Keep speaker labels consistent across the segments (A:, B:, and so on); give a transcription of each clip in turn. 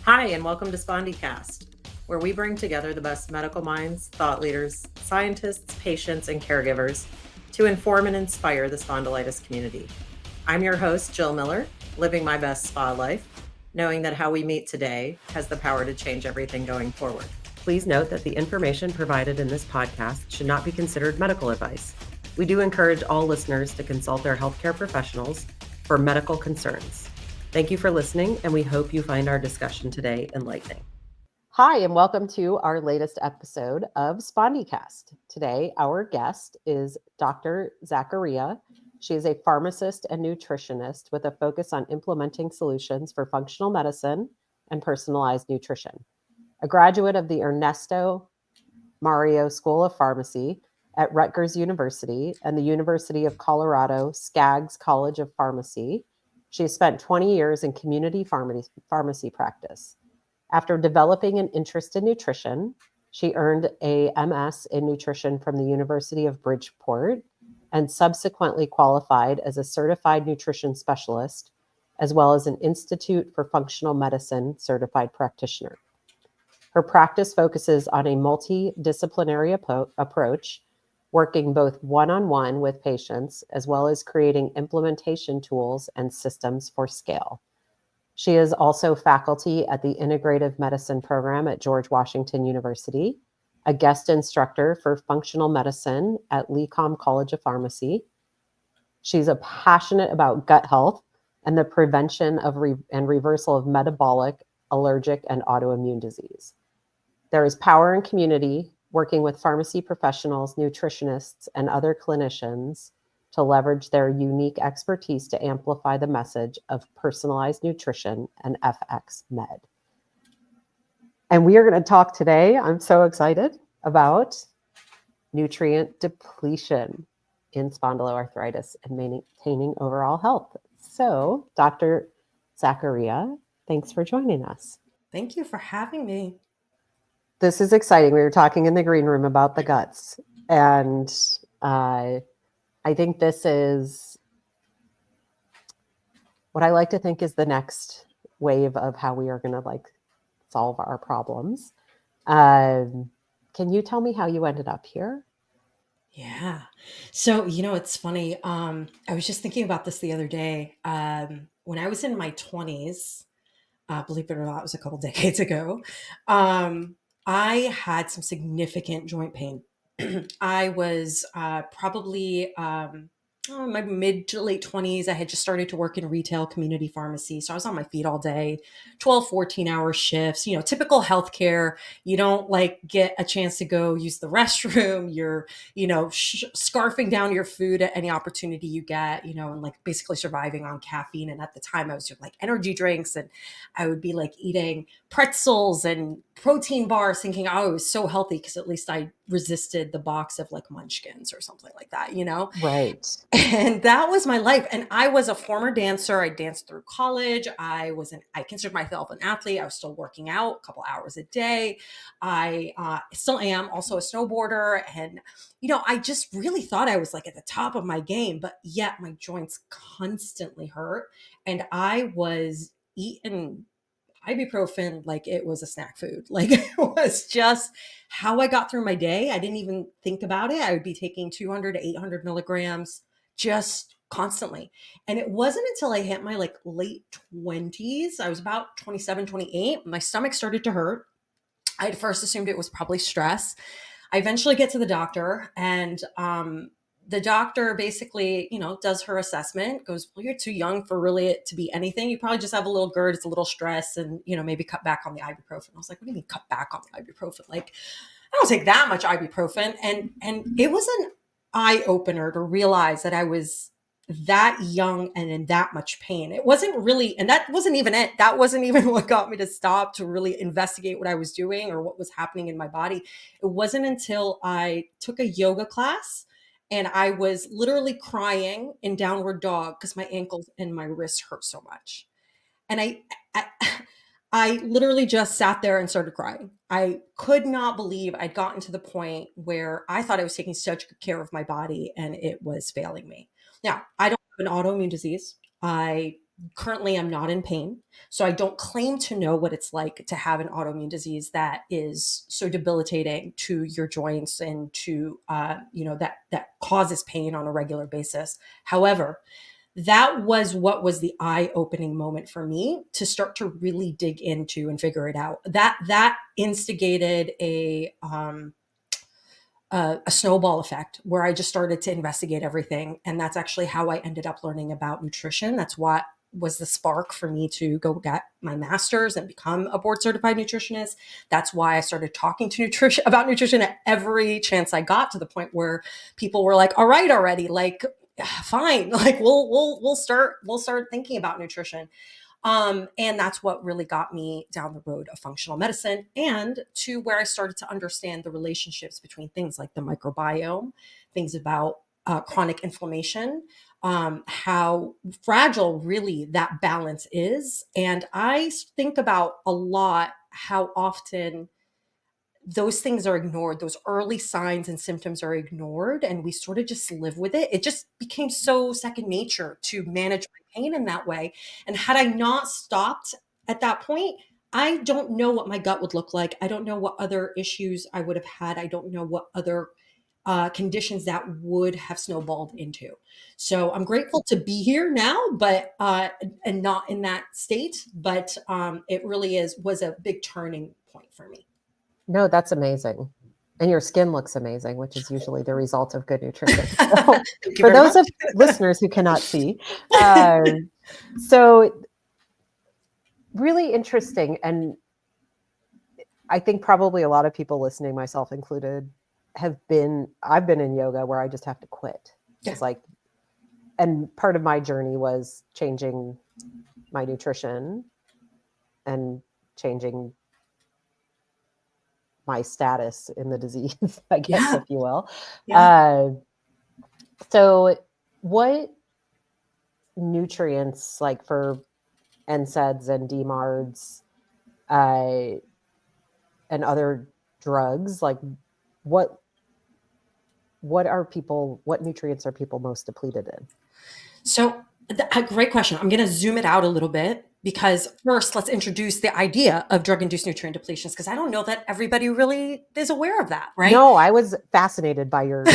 A: Hi, and welcome to SpondyCast, where we bring together the best medical minds, thought leaders, scientists, patients, and caregivers to inform and inspire the spondylitis community. I'm your host, Jill Miller, living my best spa life, knowing that how we meet today has the power to change everything going forward. Please note that the information provided in this podcast should not be considered medical advice. We do encourage all listeners to consult their healthcare professionals for medical concerns. Thank you for listening, and we hope you find our discussion today enlightening.
B: Hi, and welcome to our latest episode of SpondyCast. Today, our guest is Dr. Zakaria. She is a pharmacist and nutritionist with a focus on implementing solutions for functional medicine and personalized nutrition. A graduate of the Ernesto Mario School of Pharmacy at Rutgers University and the University of Colorado Skaggs College of Pharmacy, she has spent 20 years in community pharmacy practice. After developing an interest in nutrition, she earned a MS in nutrition from the University of Bridgeport and subsequently qualified as a certified nutrition specialist, as well as an Institute for Functional Medicine certified practitioner. Her practice focuses on a multidisciplinary approach, working both one-on-one with patients, as well as creating implementation tools and systems for scale. She is also faculty at the Integrative Medicine program at George Washington University, a guest instructor for functional medicine at Lecom College of Pharmacy. She's passionate about gut health and the prevention of and reversal of metabolic, allergic, and autoimmune disease. There is power in community, working with pharmacy professionals, nutritionists, and other clinicians to leverage their unique expertise to amplify the message of personalized nutrition and FX Med. And we are going to talk today, I'm so excited, about nutrient depletion in spondyloarthritis and maintaining overall health. So, Dr. Zakaria, thanks for joining us.
C: Thank you for having me.
B: This is exciting. We were talking in the green room about the guts, and I think this is what I like to think is the next wave of how we are going to solve our problems. Can you tell me how you ended up here?
C: Yeah. So, it's funny. I was just thinking about this the other day. When I was in my 20s, believe it or not, it was a couple decades ago, I had some significant joint pain. I was probably my mid to late 20s. I had just started to work in retail community pharmacy. So I was on my feet all day, 12, 14-hour shifts, typical healthcare. You don't get a chance to go use the restroom. You're, scarfing down your food at any opportunity you get, and basically surviving on caffeine. And at the time I was doing energy drinks, and I would be eating pretzels and protein bars thinking, oh, it was so healthy because at least I resisted the box of munchkins or something like that,
B: Right.
C: And that was my life. And I was a former dancer. I danced through college. I considered myself an athlete. I was still working out a couple hours a day. I still am also a snowboarder. And, I just really thought I was at the top of my game, but yet my joints constantly hurt. And I was eating ibuprofen like it was a snack food. It was just how I got through my day. I didn't even think about it. I would be taking 200 to 800 milligrams just constantly. And it wasn't until I hit my late 20s, I was about 27, 28, my stomach started to hurt. I at first assumed it was probably stress. I eventually get to the doctor, and the doctor basically, does her assessment, goes, well, you're too young for really it to be anything. You probably just have a little GERD, it's a little stress, and, maybe cut back on the ibuprofen. I was like, what do you mean cut back on the ibuprofen? I don't take that much ibuprofen. And it was an eye opener to realize that I was that young and in that much pain. It wasn't really, and that wasn't even it. That wasn't even what got me to stop to really investigate what I was doing or what was happening in my body. It wasn't until I took a yoga class and I was literally crying in downward dog because my ankles and my wrists hurt so much. And I literally just sat there and started crying. I could not believe I'd gotten to the point where I thought I was taking such good care of my body and it was failing me. Now, I don't have an autoimmune disease. I Currently, I'm not in pain. So I don't claim to know what it's like to have an autoimmune disease that is so debilitating to your joints and to, that causes pain on a regular basis. However, that was what was the eye-opening moment for me to start to really dig into and figure it out. That instigated a snowball effect where I just started to investigate everything. And that's actually how I ended up learning about nutrition. That's what was the spark for me to go get my master's and become a board certified nutritionist. That's why I started talking to about nutrition at every chance I got, to the point where people were like, all right, already, like, fine, like we'll start thinking about nutrition. And that's what really got me down the road of functional medicine, and to where I started to understand the relationships between things like the microbiome, things about chronic inflammation, how fragile really that balance is. And I think about a lot how often those things are ignored. Those early signs and symptoms are ignored, and we sort of just live with it. It just became so second nature to manage my pain in that way. And had I not stopped at that point, I don't know what my gut would look like. I don't know what other issues I would have had. I don't know what other conditions that would have snowballed into. So I'm grateful to be here now, but and not in that state. But it really was a big turning point for me.
B: No, that's amazing. And your skin looks amazing, which is usually the result of good nutrition. So, for those of listeners who cannot see, so really interesting. And I think probably a lot of people listening, myself included, I've been in yoga where I just have to quit.
C: Yeah.
B: It's like, and part of my journey was changing my nutrition and changing my status in the disease, I guess, if you will.
C: Yeah.
B: So what nutrients, like for NSAIDs and DMARDs, and other drugs, like what nutrients are people most depleted in?
C: So a great question. I'm going to zoom it out a little bit, because first let's introduce the idea of drug-induced nutrient depletions, because I don't know that everybody really is aware of that, right?
B: No, I was fascinated by your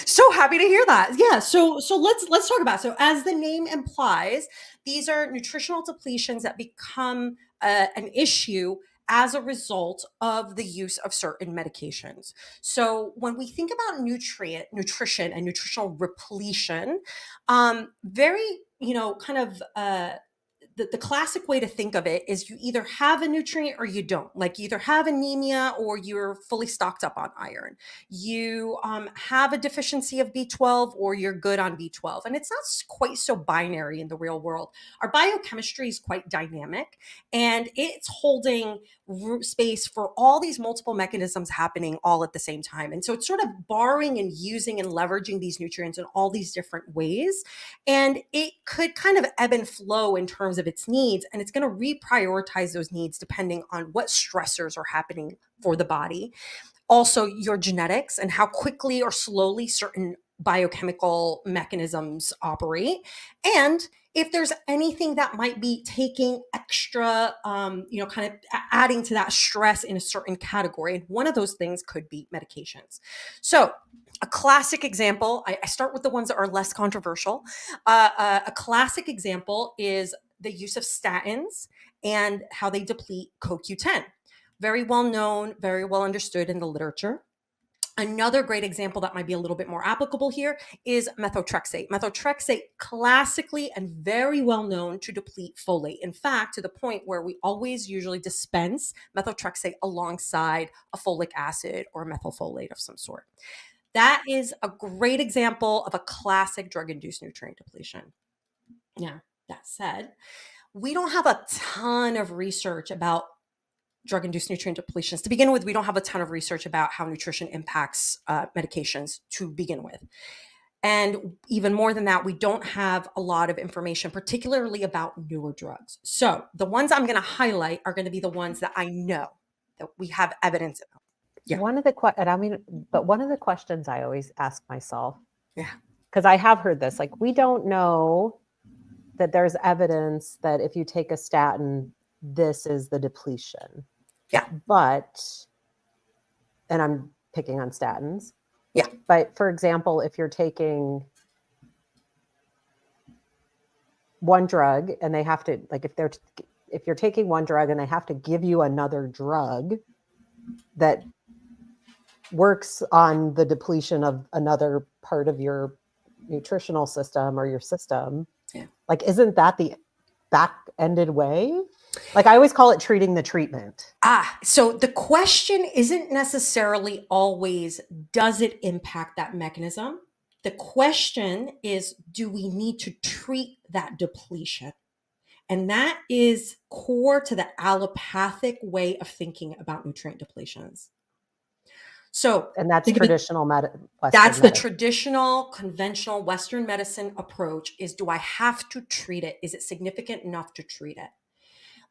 C: So happy to hear that. Yeah. So let's talk about it. So as the name implies, these are nutritional depletions that become an issue as a result of the use of certain medications. So when we think about nutrition and nutritional repletion, very, kind of the classic way to think of it is you either have a nutrient or you don't. Like, you either have anemia or you're fully stocked up on iron. You have a deficiency of B12 or you're good on B12. And it's not quite so binary in the real world. Our biochemistry is quite dynamic, and it's holding space for all these multiple mechanisms happening all at the same time. And so it's sort of borrowing and using and leveraging these nutrients in all these different ways. And it could kind of ebb and flow in terms of its needs. And it's going to reprioritize those needs depending on what stressors are happening for the body. Also, your genetics and how quickly or slowly certain biochemical mechanisms operate. And if there's anything that might be taking extra, kind of adding to that stress in a certain category. And one of those things could be medications. So a classic example, I start with the ones that are less controversial. A classic example is the use of statins and how they deplete CoQ10. Very well known, very well understood in the literature. Another great example that might be a little bit more applicable here is methotrexate. Methotrexate, classically and very well known to deplete folate. In fact, to the point where we always usually dispense methotrexate alongside a folic acid or methylfolate of some sort. That is a great example of a classic drug-induced nutrient depletion. Now, that said, we don't have a ton of research about drug-induced nutrient depletions. To begin with, we don't have a ton of research about how nutrition impacts medications to begin with. And even more than that, we don't have a lot of information, particularly about newer drugs. So the ones I'm going to highlight are going to be the ones that I know that we have evidence about. Yeah.
B: One of the questions I always ask myself,
C: yeah,
B: because I have heard this, like, we don't know that there's evidence that if you take a statin, this is the depletion.
C: Yeah.
B: But, and I'm picking on statins.
C: Yeah.
B: But for example, if you're taking one drug and they have to, like, if you're taking one drug and they have to give you another drug that works on the depletion of another part of your nutritional system or your system, like, isn't that the back-ended way? Like, I always call it treating the treatment.
C: So the question isn't necessarily always, does it impact that mechanism? The question is, do we need to treat that depletion? And that is core to the allopathic way of thinking about nutrient depletions. So,
B: and that's traditional
C: that's the traditional, conventional Western medicine approach is, do I have to treat it? Is it significant enough to treat it?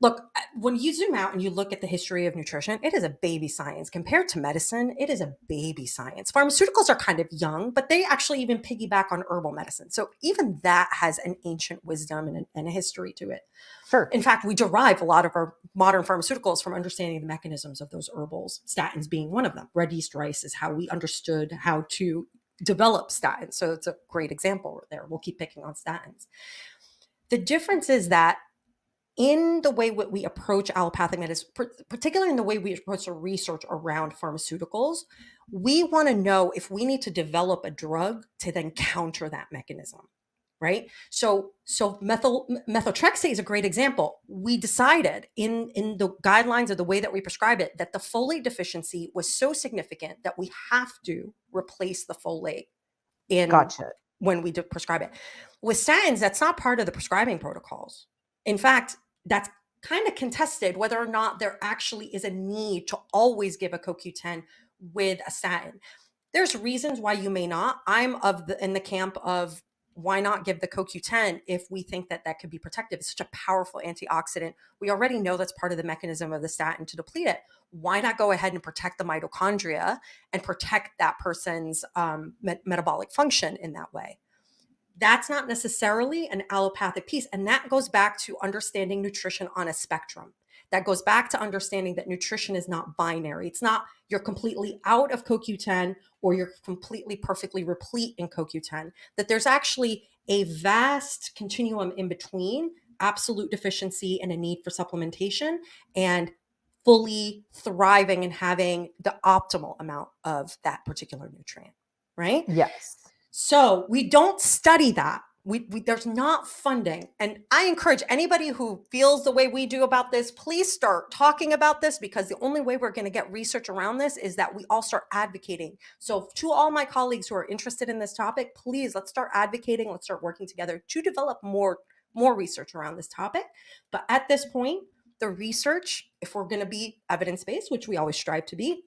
C: Look, when you zoom out and you look at the history of nutrition, it is a baby science. Compared to medicine, it is a baby science. Pharmaceuticals are kind of young, but they actually even piggyback on herbal medicine. So even that has an ancient wisdom and a history to it.
B: Sure.
C: In fact, we derive a lot of our modern pharmaceuticals from understanding the mechanisms of those herbals, statins being one of them. Red yeast rice is how we understood how to develop statins. So it's a great example there. We'll keep picking on statins. The difference is that in the way we approach allopathic medicine, particularly in the way we approach the research around pharmaceuticals, we want to know if we need to develop a drug to then counter that mechanism, right? So methotrexate is a great example. We decided in the guidelines of the way that we prescribe it that the folate deficiency was so significant that we have to replace the folate when we prescribe it. With statins, that's not part of the prescribing protocols. In fact, that's kind of contested whether or not there actually is a need to always give a CoQ10 with a statin. There's reasons why you may not. I'm in the camp of why not give the CoQ10 if we think that could be protective. It's such a powerful antioxidant. We already know that's part of the mechanism of the statin to deplete it. Why not go ahead and protect the mitochondria and protect that person's metabolic function in that way? That's not necessarily an allopathic piece. And that goes back to understanding nutrition on a spectrum. That goes back to understanding that nutrition is not binary. It's not you're completely out of CoQ10 or you're completely perfectly replete in CoQ10, that there's actually a vast continuum in between absolute deficiency and a need for supplementation and fully thriving and having the optimal amount of that particular nutrient, right?
B: Yes.
C: So we don't study that. There's not funding. And I encourage anybody who feels the way we do about this, please start talking about this, because the only way we're going to get research around this is that we all start advocating. So to all my colleagues who are interested in this topic, please, let's start advocating. Let's start working together to develop more research around this topic. But at this point, the research, if we're going to be evidence-based, which we always strive to be,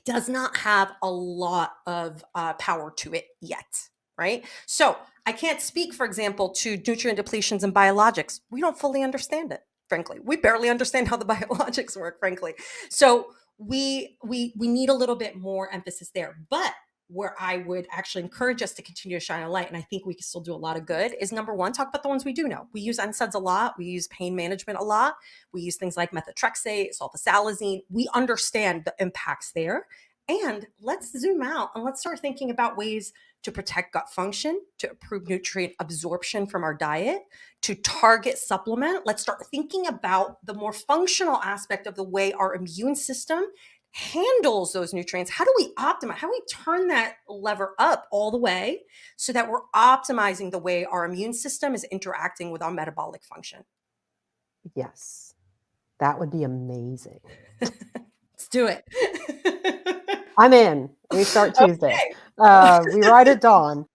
C: does not have a lot of power to it yet, right? So I can't speak, for example, to nutrient depletions and biologics. We don't fully understand it, frankly. We barely understand how the biologics work, frankly. So we need a little bit more emphasis there. But where I would actually encourage us to continue to shine a light, and I think we can still do a lot of good, is number one, talk about the ones we do know. We use NSAIDs a lot. We use pain management a lot. We use things like methotrexate, sulfasalazine. We understand the impacts there. And let's zoom out and let's start thinking about ways to protect gut function, to improve nutrient absorption from our diet, to target supplement. Let's start thinking about the more functional aspect of the way our immune system handles those nutrients. How do we optimize? How do we turn that lever up all the way so that we're optimizing the way our immune system is interacting with our metabolic function?
B: Yes, that would be amazing.
C: Let's do it.
B: I'm in. We start Tuesday. Okay. We ride at dawn.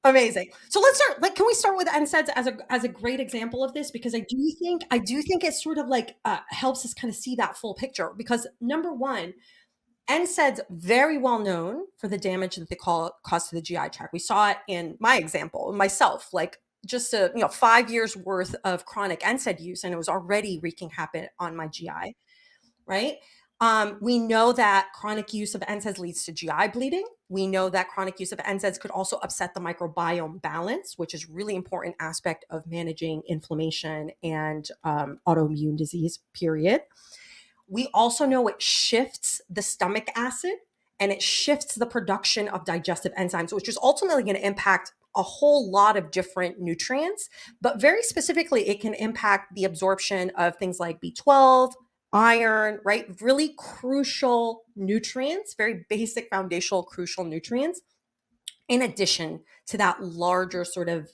C: Amazing. So let's start. Can we start with NSAIDs as a great example of this? Because I do think it sort of helps us kind of see that full picture. Because number one, NSAIDs very well known for the damage that they cause to the GI tract. We saw it in my example, myself, just 5 years worth of chronic NSAID use, and it was already wreaking havoc on my GI, right? We know that chronic use of NSAIDs leads to GI bleeding. We know that chronic use of NSAIDs could also upset the microbiome balance, which is really important aspect of managing inflammation and autoimmune disease, period. We also know it shifts the stomach acid and it shifts the production of digestive enzymes, which is ultimately going to impact a whole lot of different nutrients. But very specifically, it can impact the absorption of things like B12, iron, right? Really crucial nutrients, very basic foundational crucial nutrients, in addition to that larger sort of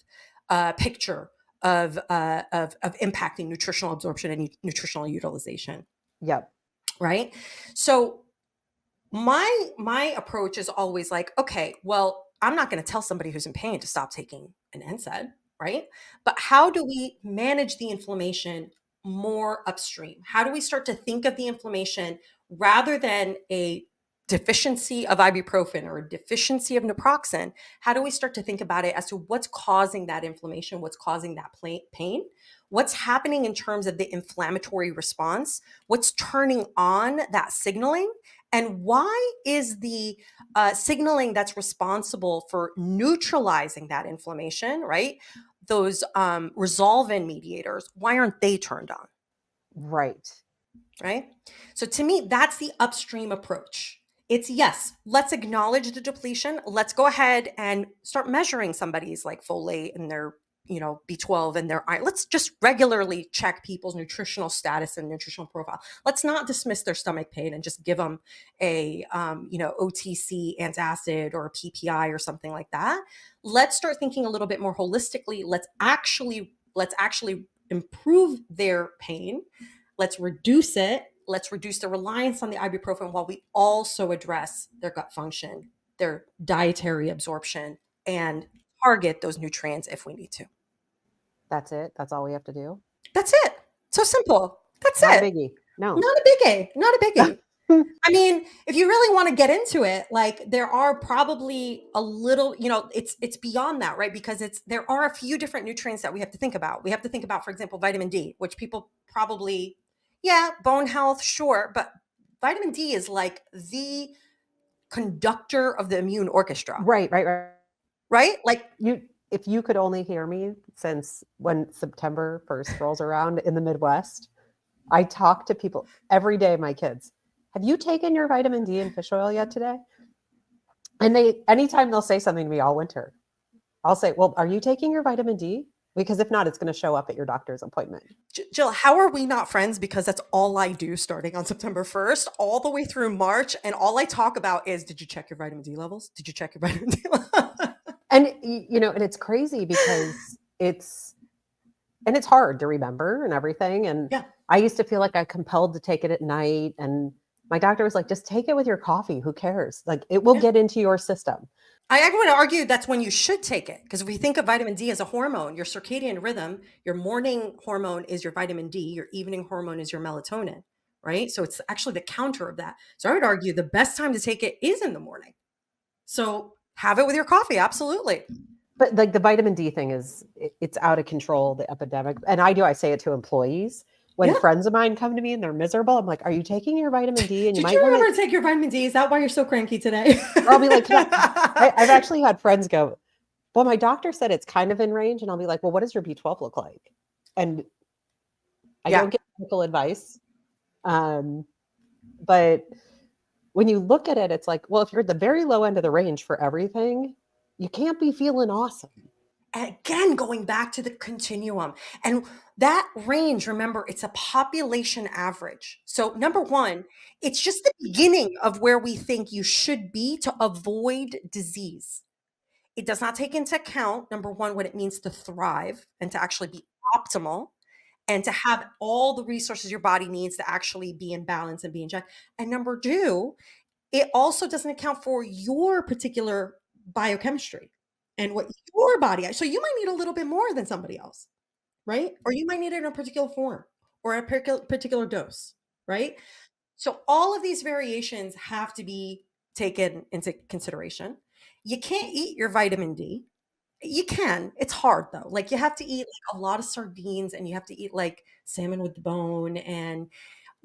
C: picture of impacting nutritional absorption and nutritional utilization.
B: Yep.
C: Right. So my approach is always like, okay, well, I'm not going to tell somebody who's in pain to stop taking an NSAID, right? But how do we manage the inflammation more upstream? How do we start to think of the inflammation rather than a deficiency of ibuprofen or a deficiency of naproxen? How do we start to think about it as to what's causing that inflammation, what's causing that pain, what's happening in terms of the inflammatory response, what's turning on that signaling, and why is the signaling that's responsible for neutralizing that inflammation, right? Those resolvin mediators, why aren't they turned on?
B: Right.
C: Right. So to me, that's the upstream approach. It's yes, let's acknowledge the depletion. Let's go ahead and start measuring somebody's like folate and their, B12 and their iron. Let's just regularly check people's nutritional status and nutritional profile. Let's not dismiss their stomach pain and just give them a, OTC antacid or a PPI or something like that. Let's start thinking a little bit more holistically. Let's actually improve their pain. Let's reduce it. Let's reduce the reliance on the ibuprofen while we also address their gut function, their dietary absorption, and target those nutrients if we need to.
B: That's it. That's all we have to do.
C: That's it. So simple. That's
B: Not
C: it.
B: a biggie. No.
C: Not a biggie. Not a biggie. I mean, if you really want to get into it, like there are probably a little, it's beyond that, right? Because there are a few different nutrients that we have to think about. We have to think about, for example, vitamin D, which people probably, bone health, sure. But vitamin D is like the conductor of the immune orchestra.
B: Right.
C: Right? Like
B: if you could only hear me, since when September 1st rolls around in the Midwest, I talk to people every day, my kids. Have you taken your vitamin D and fish oil yet today? And anytime they'll say something to me all winter, I'll say, well, are you taking your vitamin D? Because if not, it's going to show up at your doctor's appointment.
C: Jill, how are we not friends? Because that's all I do starting on September 1st, all the way through March. And all I talk about is, did you check your vitamin D levels? Did you check your vitamin D levels?
B: And, and it's crazy because it's hard to remember and everything. And I used to feel like I compelled to take it at night. And my doctor was like, just take it with your coffee. Who cares? Like it will get into your system.
C: I would argue that's when you should take it. Because if we think of vitamin D as a hormone, your circadian rhythm, your morning hormone is your vitamin D, your evening hormone is your melatonin, right? So it's actually the counter of that. So I would argue the best time to take it is in the morning. So have it with your coffee. Absolutely.
B: But like the vitamin D thing it's out of control, the epidemic. And I say it to employees. When friends of mine come to me and they're miserable, I'm like, are you taking your vitamin D? And
C: Did you remember to take your vitamin D? Is that why you're so cranky today?
B: Or I'll be like, I've actually had friends go, well, my doctor said it's kind of in range. And I'll be like, well, what does your B12 look like? And I don't get medical advice. But when you look at it, it's like, well, if you're at the very low end of the range for everything, you can't be feeling awesome.
C: Again, going back to the continuum. And that range, remember, it's a population average. So number one, it's just the beginning of where we think you should be to avoid disease. It does not take into account, number one, what it means to thrive and to actually be optimal and to have all the resources your body needs to actually be in balance and be in check. And number two, it also doesn't account for your particular biochemistry and what your body, so you might need a little bit more than somebody else, right? Or you might need it in a particular form or a particular dose, right? So all of these variations have to be taken into consideration. You can't eat your vitamin D. You can. It's hard though. Like you have to eat like a lot of sardines and you have to eat like salmon with the bone and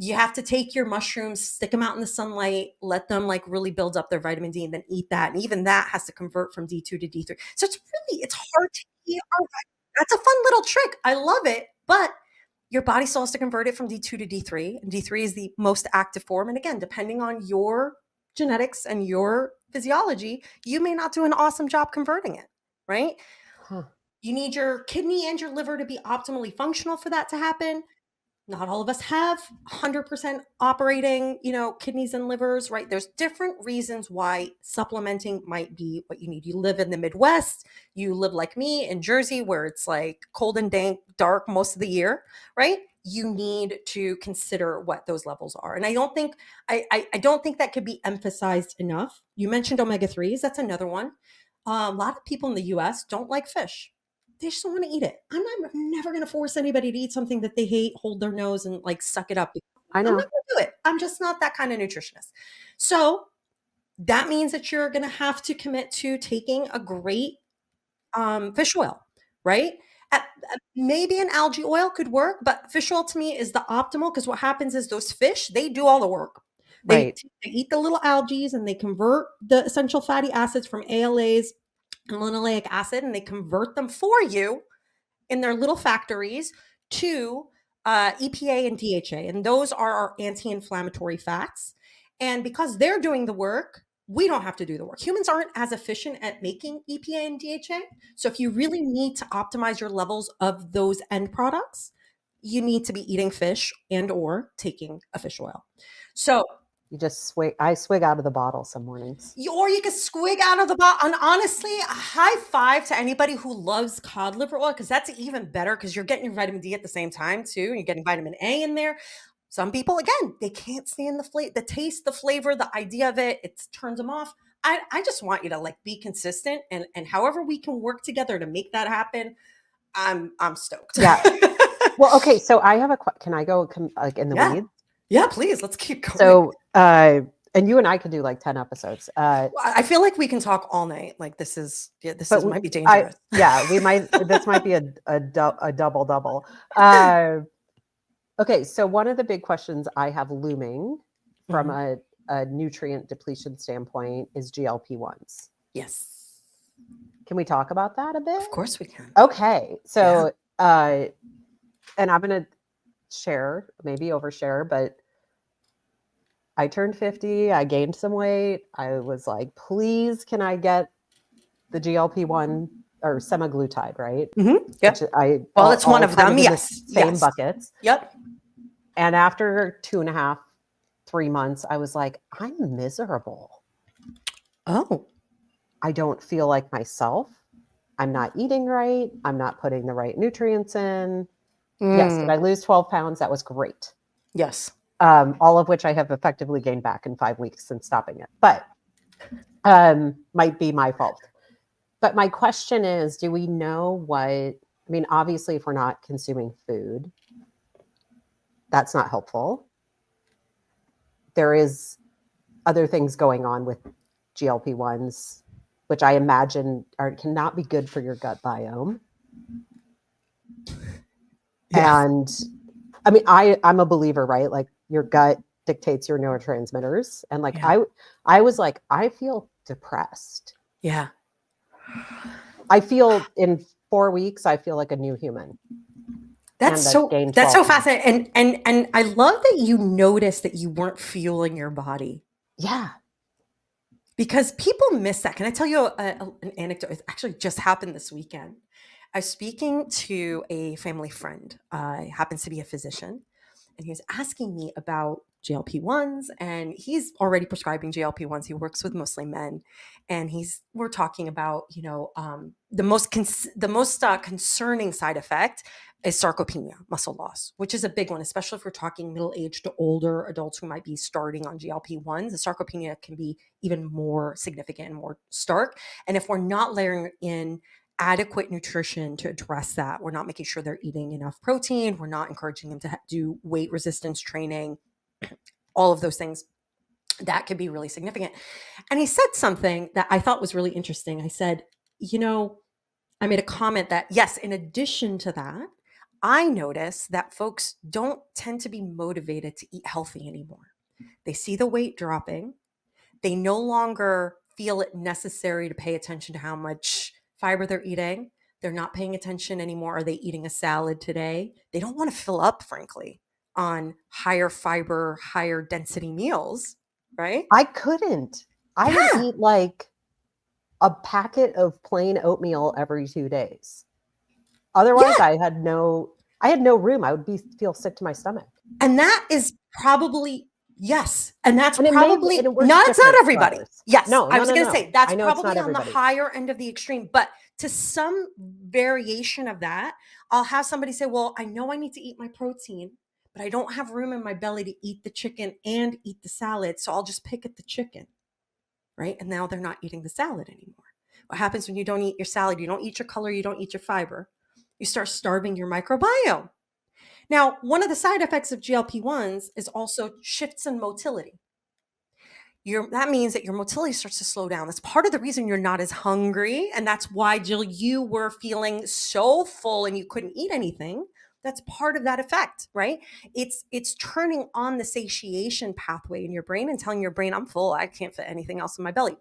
C: You have to take your mushrooms, stick them out in the sunlight, let them like really build up their vitamin D, and then eat that. And even that has to convert from D2 to D3. So it's hard to eat our That's a fun little trick. I love it. But your body still has to convert it from D2 to D3. And D3 is the most active form. And again, depending on your genetics and your physiology, you may not do an awesome job converting it, right?
B: Huh.
C: You need your kidney and your liver to be optimally functional for that to happen. Not all of us have 100% operating, kidneys and livers, right? There's different reasons why supplementing might be what you need. You live in the Midwest, you live like me in Jersey, where it's like cold and dank, dark most of the year, right? You need to consider what those levels are. And I don't think that could be emphasized enough. You mentioned omega-3s. That's another one. A lot of people in the US don't like fish. They just don't want to eat it. I'm never going to force anybody to eat something that they hate, hold their nose and like suck it up.
B: I
C: I'm
B: know.
C: not going to do it. I'm just not that kind of nutritionist. So that means that you're going to have to commit to taking a great fish oil, right? Maybe an algae oil could work, but fish oil to me is the optimal, because what happens is those fish, they do all the work. They eat the little algae and they convert the essential fatty acids from ALAs and linoleic acid, and they convert them for you in their little factories to EPA and DHA. And those are our anti-inflammatory fats. And because they're doing the work, we don't have to do the work. Humans aren't as efficient at making EPA and DHA. So if you really need to optimize your levels of those end products, you need to be eating fish and or taking a fish oil. So
B: you just swig. I swig out of the bottle some mornings.
C: Or you can squig out of the bottle. And honestly, a high five to anybody who loves cod liver oil, because that's even better, because you're getting your vitamin D at the same time too. You're getting vitamin A in there. Some people, again, they can't stand the taste, the flavor, the idea of it. It turns them off. I just want you to like be consistent, and however we can work together to make that happen, I'm stoked.
B: Yeah. Well, okay. So I have can I go like in the weeds?
C: Yeah, please. Let's keep going.
B: So, and you and I could do like 10 episodes.
C: I feel like we can talk all night. Like this might be dangerous.
B: We might, this might be a double. Okay. So one of the big questions I have looming from a nutrient depletion standpoint is GLP-1s.
C: Yes.
B: Can we talk about that a bit?
C: Of course we can.
B: Okay. So, and I'm going to share, maybe overshare, but I turned 50. I gained some weight. I was like, please, can I get the GLP-1 or semaglutide, right?
C: Mm-hmm. Yep.
B: It's
C: one of them. Yes.
B: Same buckets.
C: Yep.
B: And after 2.5, 3 months, I was like, I'm miserable.
C: Oh.
B: I don't feel like myself. I'm not eating right. I'm not putting the right nutrients in. Yes. Did I lose 12 pounds? That was great.
C: Yes.
B: All of which I have effectively gained back in 5 weeks since stopping it, but might be my fault. But my question is, do we know obviously if we're not consuming food, that's not helpful. There is other things going on with GLP-1s, which I imagine cannot be good for your gut biome. Yeah. And I mean, I'm a believer, right? Like your gut dictates your neurotransmitters. And like, I was like, I feel depressed.
C: Yeah.
B: I feel in 4 weeks, I feel like a new human.
C: That's so fascinating. And I love that you noticed that you weren't fueling your body.
B: Yeah.
C: Because people miss that. Can I tell you an anecdote? It actually just happened this weekend. I was speaking to a family friend. He happens to be a physician, and he was asking me about GLP-1s, and he's already prescribing GLP-1s. He works with mostly men, and we're talking about, the most concerning side effect is sarcopenia, muscle loss, which is a big one, especially if we're talking middle-aged to older adults who might be starting on GLP-1s. The sarcopenia can be even more significant and more stark. And if we're not layering in adequate nutrition to address that, we're not making sure they're eating enough protein, we're not encouraging them to do weight resistance training, all of those things, that could be really significant. And he said something that I thought was really interesting. I said, I made a comment that, yes, in addition to that, I notice that folks don't tend to be motivated to eat healthy anymore. They see the weight dropping. They no longer feel it necessary to pay attention to how much fiber they're eating. They're not paying attention anymore. Are they eating a salad today? They don't want to fill up, frankly, on higher fiber, higher density meals, right?
B: I couldn't. I would eat like a packet of plain oatmeal every 2 days. Otherwise, I had no room. I would feel sick to my stomach.
C: And that is probably, yes. And that's
B: And
C: probably,
B: it works
C: it's not
B: different for
C: everybody.
B: others.
C: Yes.
B: No,
C: I was going to say, that's
B: I know it's
C: probably
B: not
C: on the
B: everybody.
C: higher end of the extreme. But to some variation of that, I'll have somebody say, well, I know I need to eat my protein, but I don't have room in my belly to eat the chicken and eat the salad. So I'll just pick at the chicken, right? And now they're not eating the salad anymore. What happens when you don't eat your salad? You don't eat your color, you don't eat your fiber. You start starving your microbiome. Now, one of the side effects of GLP-1s is also shifts in motility. That means that your motility starts to slow down. That's part of the reason you're not as hungry. And that's why, Jill, you were feeling so full and you couldn't eat anything. That's part of that effect, right? It's turning on the satiation pathway in your brain and telling your brain, I'm full. I can't fit anything else in my belly.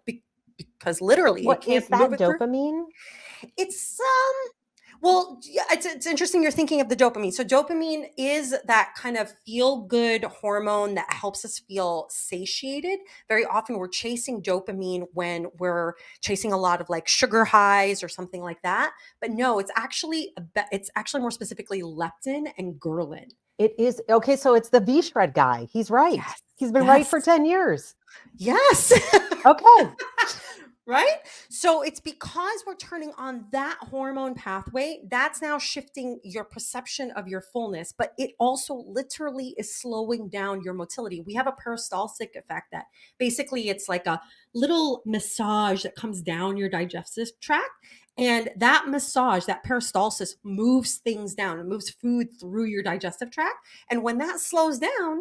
C: Because literally,
B: What
C: it can't
B: is that
C: move it
B: dopamine?
C: It's well, yeah, it's interesting you're thinking of the dopamine. So dopamine is that kind of feel-good hormone that helps us feel satiated. Very often we're chasing dopamine when we're chasing a lot of like sugar highs or something like that. But no, it's actually more specifically leptin and ghrelin.
B: It is. Okay, so it's the V-Shred guy. He's right.
C: Yes.
B: He's been right for 10 years.
C: Yes.
B: Okay.
C: Right? So it's because we're turning on that hormone pathway, that's now shifting your perception of your fullness, but it also literally is slowing down your motility. We have a peristaltic effect that basically it's like a little massage that comes down your digestive tract. And that massage, that peristalsis moves things down. It moves food through your digestive tract. And when that slows down,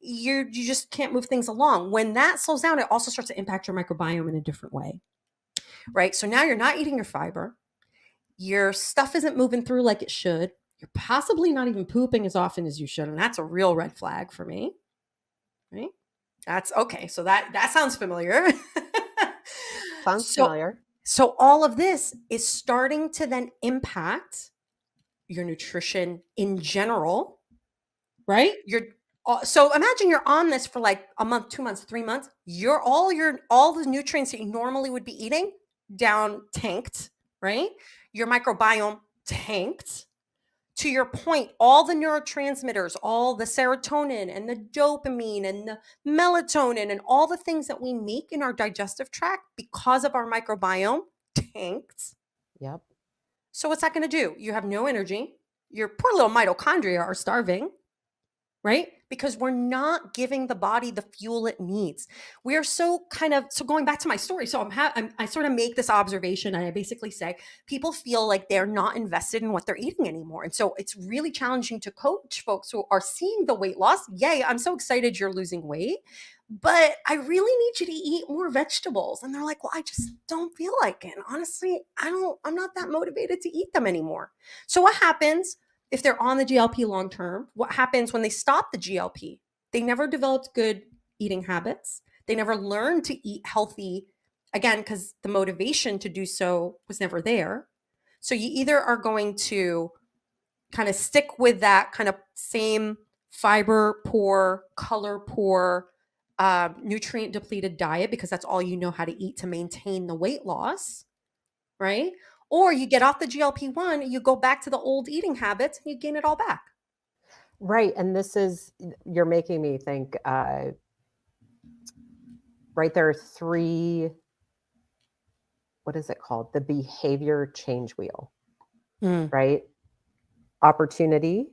C: you just can't move things along. When that slows down, it also starts to impact your microbiome in a different way, right? So now you're not eating your fiber. Your stuff isn't moving through like it should. You're possibly not even pooping as often as you should. And that's a real red flag for me, right? That's okay. So that sounds familiar.
B: Sounds familiar.
C: So all of this is starting to then impact your nutrition in general, right? So imagine you're on this for like a month, 2 months, 3 months. All the nutrients that you normally would be eating tanked, right? Your microbiome tanked. To your point, all the neurotransmitters, all the serotonin and the dopamine and the melatonin and all the things that we make in our digestive tract because of our microbiome tanked.
B: Yep.
C: So what's that going to do? You have no energy. Your poor little mitochondria are starving, right? Because we're not giving the body the fuel it needs. We are so going back to my story. So I sort of make this observation and I basically say, people feel like they're not invested in what they're eating anymore. And so it's really challenging to coach folks who are seeing the weight loss. Yay, I'm so excited you're losing weight, but I really need you to eat more vegetables. And they're like, well, I just don't feel like it. And honestly, I'm not that motivated to eat them anymore. So what happens if they're on the GLP long term? What happens when they stop the GLP? They never developed good eating habits. They never learned to eat healthy, again, because the motivation to do so was never there. So you either are going to kind of stick with that kind of same fiber poor, color poor, nutrient depleted diet because that's all you know how to eat to maintain the weight loss, right? Or you get off the GLP-1, you go back to the old eating habits and you gain it all back.
B: Right. And you're making me think, right, there are 3, what is it called? The behavior change wheel, right? Opportunity,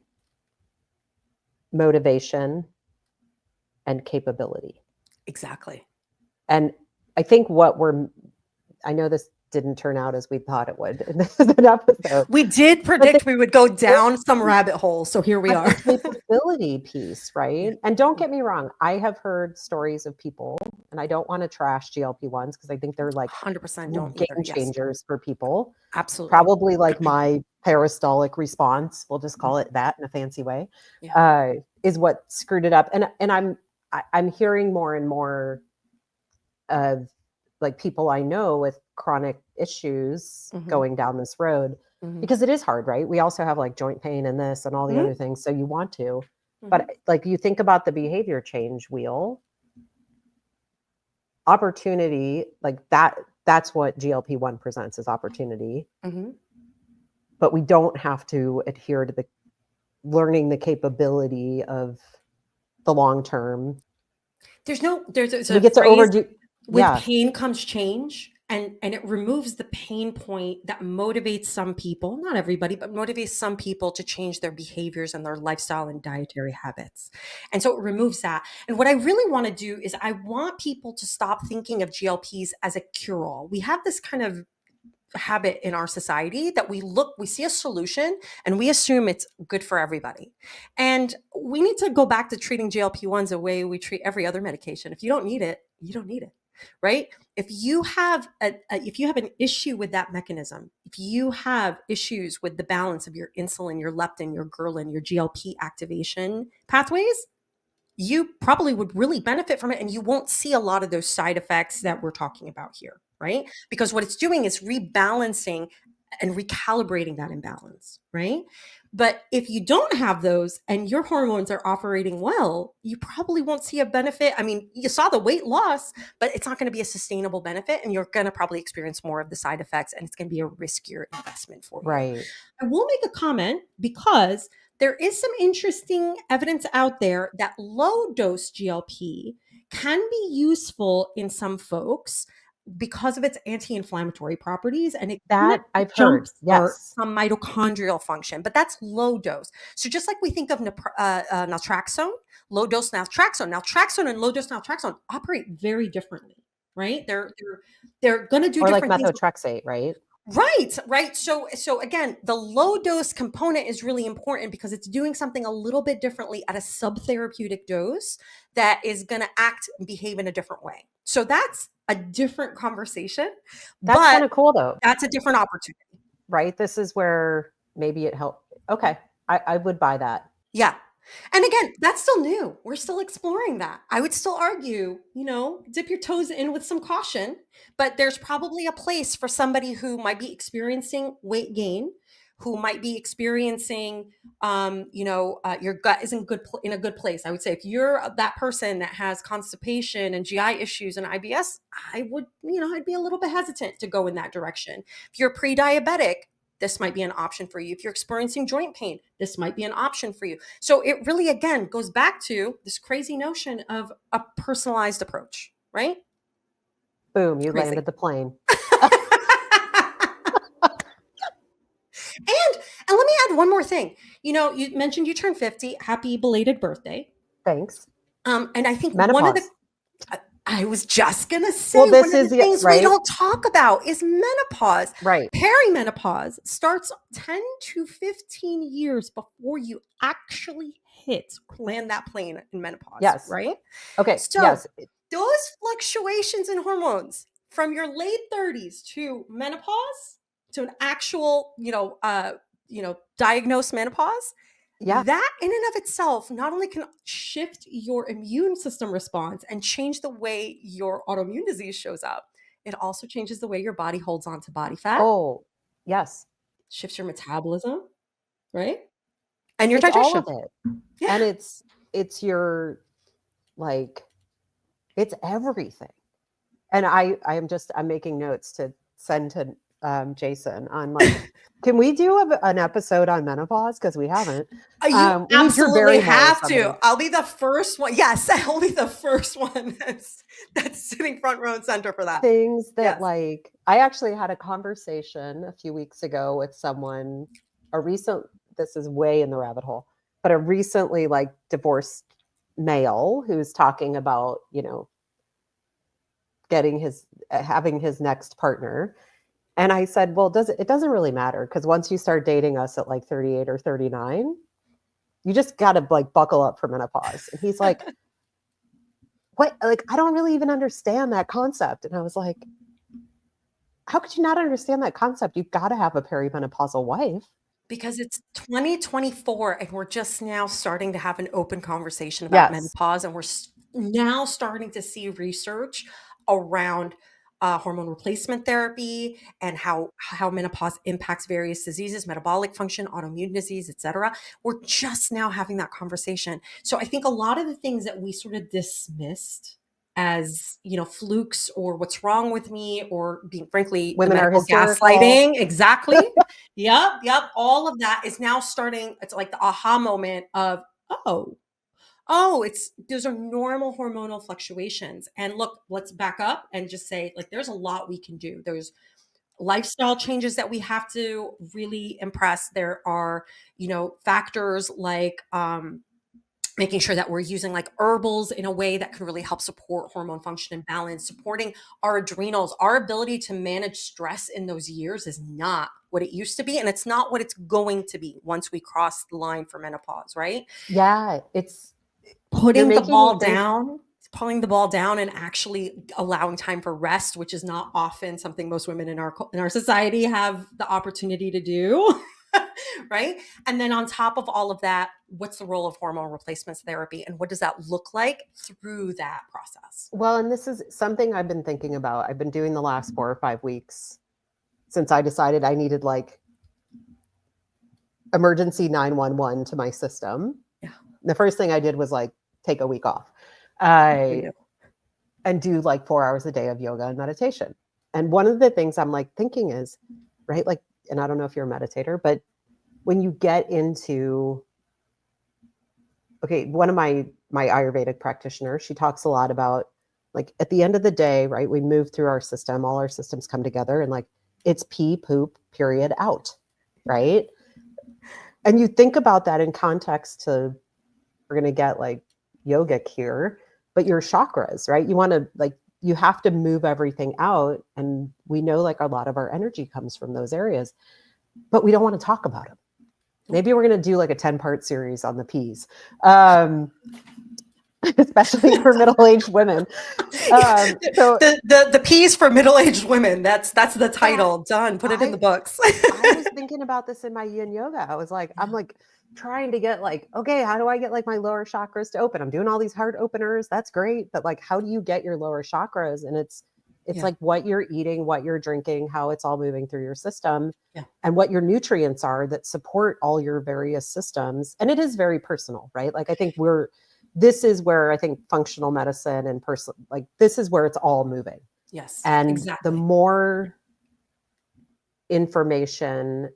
B: motivation, and capability.
C: Exactly.
B: And I think I know this didn't turn out as we thought it would in this episode.
C: We did predict we would go down some rabbit holes. So here we are.
B: The capability piece, right? Yeah. And don't get me wrong. I have heard stories of people, and I don't want to trash GLP-1s because I think they're like
C: 100%
B: game changers for people.
C: Absolutely.
B: Probably like my peristaltic response, we'll just call it that in a fancy way,
C: Yeah.
B: is what screwed it up. And I'm hearing more and more of like people I know with chronic issues
C: Mhm.
B: going down this road,
C: Mhm.
B: because it is hard, right? We also have like joint pain and this and all the
C: Mhm.
B: other things. So you want to,
C: Mhm.
B: but like you think about the behavior change wheel, opportunity, like that's what GLP-1 presents as opportunity.
C: Mhm.
B: But we don't have to adhere to the learning the capability of the long term.
C: There's
B: We
C: a
B: get to
C: phrase,
B: overdo,
C: with
B: yeah,
C: pain comes change, and it removes the pain point that motivates some people, not everybody, but motivates some people to change their behaviors and their lifestyle and dietary habits. And so it removes that. And what I really want to do is I want people to stop thinking of GLPs as a cure-all. We have this kind of habit in our society that we see a solution and we assume it's good for everybody. And we need to go back to treating GLP-1s the way we treat every other medication. If you don't need it, you don't need it, right? If you have if you have an issue with that mechanism, if you have issues with the balance of your insulin, your leptin, your ghrelin, your GLP activation pathways, you probably would really benefit from it, and you won't see a lot of those side effects that we're talking about here, right? Because what it's doing is rebalancing and recalibrating that imbalance, right? But if you don't have those and your hormones are operating well, you probably won't see a benefit. I mean, you saw the weight loss, but it's not going to be a sustainable benefit, and you're going to probably experience more of the side effects, and it's going to be a riskier investment for you.
B: right.
C: I will make a comment because there is some interesting evidence out there that low dose GLP can be useful in some folks because of its anti-inflammatory properties, and it can
B: That I've heard.
C: jumpstart
B: Yes.
C: some mitochondrial function, but that's low dose. So just like we think of naltrexone, low dose naltrexone and low dose naltrexone operate very differently, right? They're going to do
B: Or like
C: different things.
B: methotrexate, right?
C: Right. So again, the low dose component is really important because it's doing something a little bit differently at a subtherapeutic dose that is going to act and behave in a different way. So that's a different conversation,
B: That's
C: but
B: kind of cool though,
C: that's a different opportunity.
B: right? This is where maybe it helped. Okay. I would buy that.
C: Yeah. And again, that's still new. We're still exploring that. I would still argue, dip your toes in with some caution, but there's probably a place for somebody who might be experiencing weight gain, who might be experiencing, your gut isn't in a good place. I would say if you're that person that has constipation and GI issues and IBS, I'd be a little bit hesitant to go in that direction. If you're pre-diabetic, this might be an option for you. If you're experiencing joint pain, this might be an option for you. So it really, again, goes back to this crazy notion of a personalized approach, right?
B: Boom, you
C: Crazy.
B: landed the plane.
C: And let me add one more thing. You mentioned you turned 50. Happy belated birthday.
B: Thanks.
C: And I think
B: Menopause.
C: I was just going to say,
B: Well, this
C: one of
B: is
C: the things we
B: right.
C: don't talk about is menopause.
B: Right.
C: Perimenopause starts 10 to 15 years before you actually land that plane in menopause.
B: Yes.
C: Right?
B: Okay.
C: So
B: yes.
C: those fluctuations in hormones from your late 30s to menopause, to an actual, diagnosed menopause,
B: Yeah.
C: that in and of itself not only can shift your immune system response and change the way your autoimmune disease shows up, it also changes the way your body holds on to body fat,
B: Oh, yes.
C: shifts your metabolism, right? And your
B: It's all
C: digestion.
B: of it.
C: Yeah.
B: And it's your, like, it's everything. And I'm making notes to send to Jason on, like, can we do an episode on menopause? Because we haven't.
C: You
B: We need Drew
C: absolutely
B: Barrymore or
C: have
B: somebody.
C: to. I'll be the first one. Yes, I'll be the first one that's sitting front row and center for that.
B: Things that
C: Yes.
B: like, I actually had a conversation a few weeks ago with someone, this is way in the rabbit hole, but a recently like divorced male who's talking about, having his next partner. And I said, well, it doesn't really matter, because once you start dating us at like 38 or 39, you just got to like buckle up for menopause. And he's like, what? Like, I don't really even understand that concept. And I was like, how could you not understand that concept? You've got to have a perimenopausal wife.
C: Because it's 2024 and we're just now starting to have an open conversation about
B: Yes.
C: menopause, and we're now starting to see research around hormone replacement therapy and how menopause impacts various diseases, metabolic function, autoimmune disease, etc. We're just now having that conversation. So I think a lot of the things that we sort of dismissed as, flukes or what's wrong with me, or being frankly the
B: Women are
C: medical
B: hysterical.
C: gaslighting, exactly. Yep. All of that is now starting. It's like the aha moment of, it's those are normal hormonal fluctuations. And look, let's back up and just say, like, there's a lot we can do. There's lifestyle changes that we have to really impress. There are, factors like making sure that we're using like herbals in a way that can really help support hormone function and balance, supporting our adrenals. Our ability to manage stress in those years is not what it used to be. And it's not what it's going to be once we cross the line for menopause, right?
B: Yeah, you're
C: Putting the
B: making me
C: ball
B: think.
C: down, pulling the ball down and actually allowing time for rest, which is not often something most women in our society have the opportunity to do. Right? And then on top of all of that, what's the role of hormone replacement therapy and what does that look like through that process?
B: Well, and this is something I've been thinking about. I've been doing the last 4 or 5 weeks since I decided I needed like emergency 911 to my system.
C: Yeah.
B: The first thing I did was like take a week off.
C: You.
B: And do like 4 hours a day of yoga and meditation. And one of the things I'm like thinking is, right, like, and I don't know if you're a meditator, but when you get into, okay, one of my Ayurvedic practitioners, she talks a lot about like at the end of the day, right, we move through our system, all our systems come together and like it's pee, poop, period, out, right? And you think about that in context to, we're going to get like yogic here, but your chakras, right? You want to like, you have to move everything out. And we know like a lot of our energy comes from those areas, but we don't want to talk about them. Maybe we're going to do like a 10-part series on the P's, especially for middle-aged women. So
C: the P's for middle-aged women. That's the title. Done. Put it in the books.
B: I was thinking about this in my yin yoga. I was like, I'm like trying to get like, okay, how do I get like my lower chakras to open? I'm doing all these heart openers. That's great. But like, how do you get your lower chakras? And it's like what you're eating, what you're drinking, how it's all moving through your system, and what your nutrients are that support all your various systems. And it is very personal, right? Like, I think this is where I think functional medicine and like this is where it's all moving.
C: Yes.
B: And
C: exactly.
B: the more information,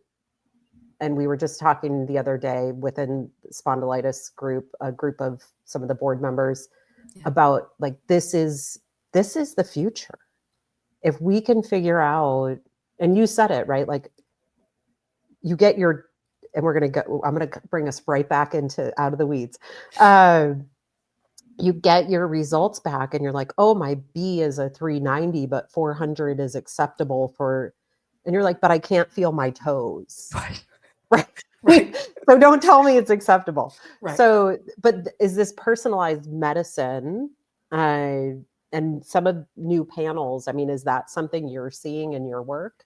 B: and we were just talking the other day within the spondylitis group, a group of some of the board members, about like this is the future. If we can figure out, and you said it, right? Like you get your, and I'm going to bring us right back into out of the weeds. You get your results back and you're like, oh, my B is a 390, but 400 is acceptable for, and you're like, but I can't feel my toes. Right. So don't tell me it's acceptable. Right. So, but is this personalized medicine and some of new panels? I mean, is that something you're seeing in your work?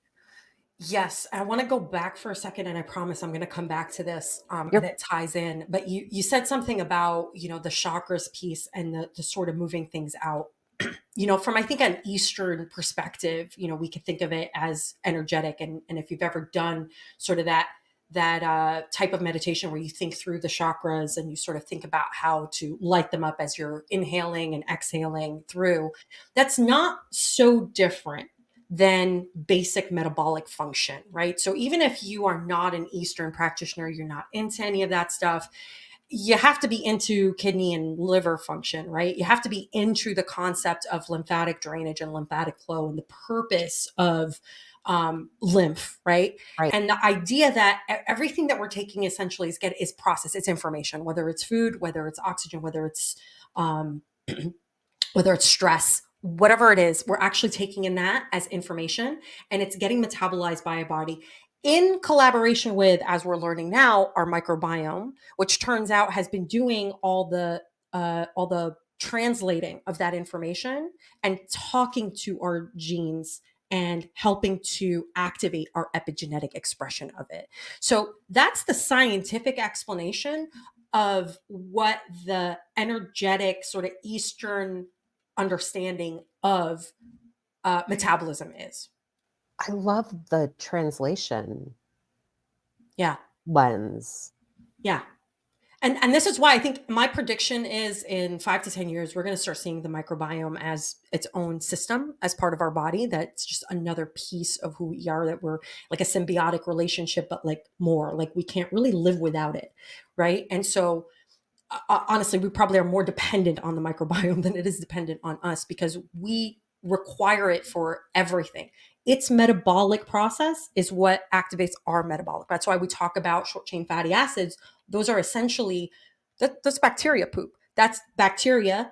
C: Yes. I want to go back for a second, and I promise I'm going to come back to this and it ties in. But you said something about, the chakras piece and the sort of moving things out. From I think an Eastern perspective, we could think of it as energetic. And if you've ever done sort of that type of meditation where you think through the chakras and you sort of think about how to light them up as you're inhaling and exhaling through, that's not so different than basic metabolic function, right? So even if you are not an Eastern practitioner, you're not into any of that stuff, you have to be into kidney and liver function, right? You have to be into the concept of lymphatic drainage and lymphatic flow and the purpose of lymph, right? And the idea that everything that we're taking essentially is process, it's information, whether it's food, whether it's oxygen, whether it's stress, whatever it is, we're actually taking in that as information and it's getting metabolized by a body in collaboration with, as we're learning now, our microbiome, which turns out has been doing all the translating of that information and talking to our genes and helping to activate our epigenetic expression of it. So that's the scientific explanation of what the energetic sort of Eastern understanding of metabolism is.
B: I love the translation
C: Yeah.
B: lens.
C: Yeah. And this is why I think my prediction is in 5 to 10 years, we're going to start seeing the microbiome as its own system, as part of our body. That's just another piece of who we are, that we're like a symbiotic relationship, but like more, like we can't really live without it. Right. And so honestly, we probably are more dependent on the microbiome than it is dependent on us, because we require it for everything. Its metabolic process is what activates our metabolic. That's why we talk about short chain fatty acids. Those are essentially, that's bacteria poop. That's bacteria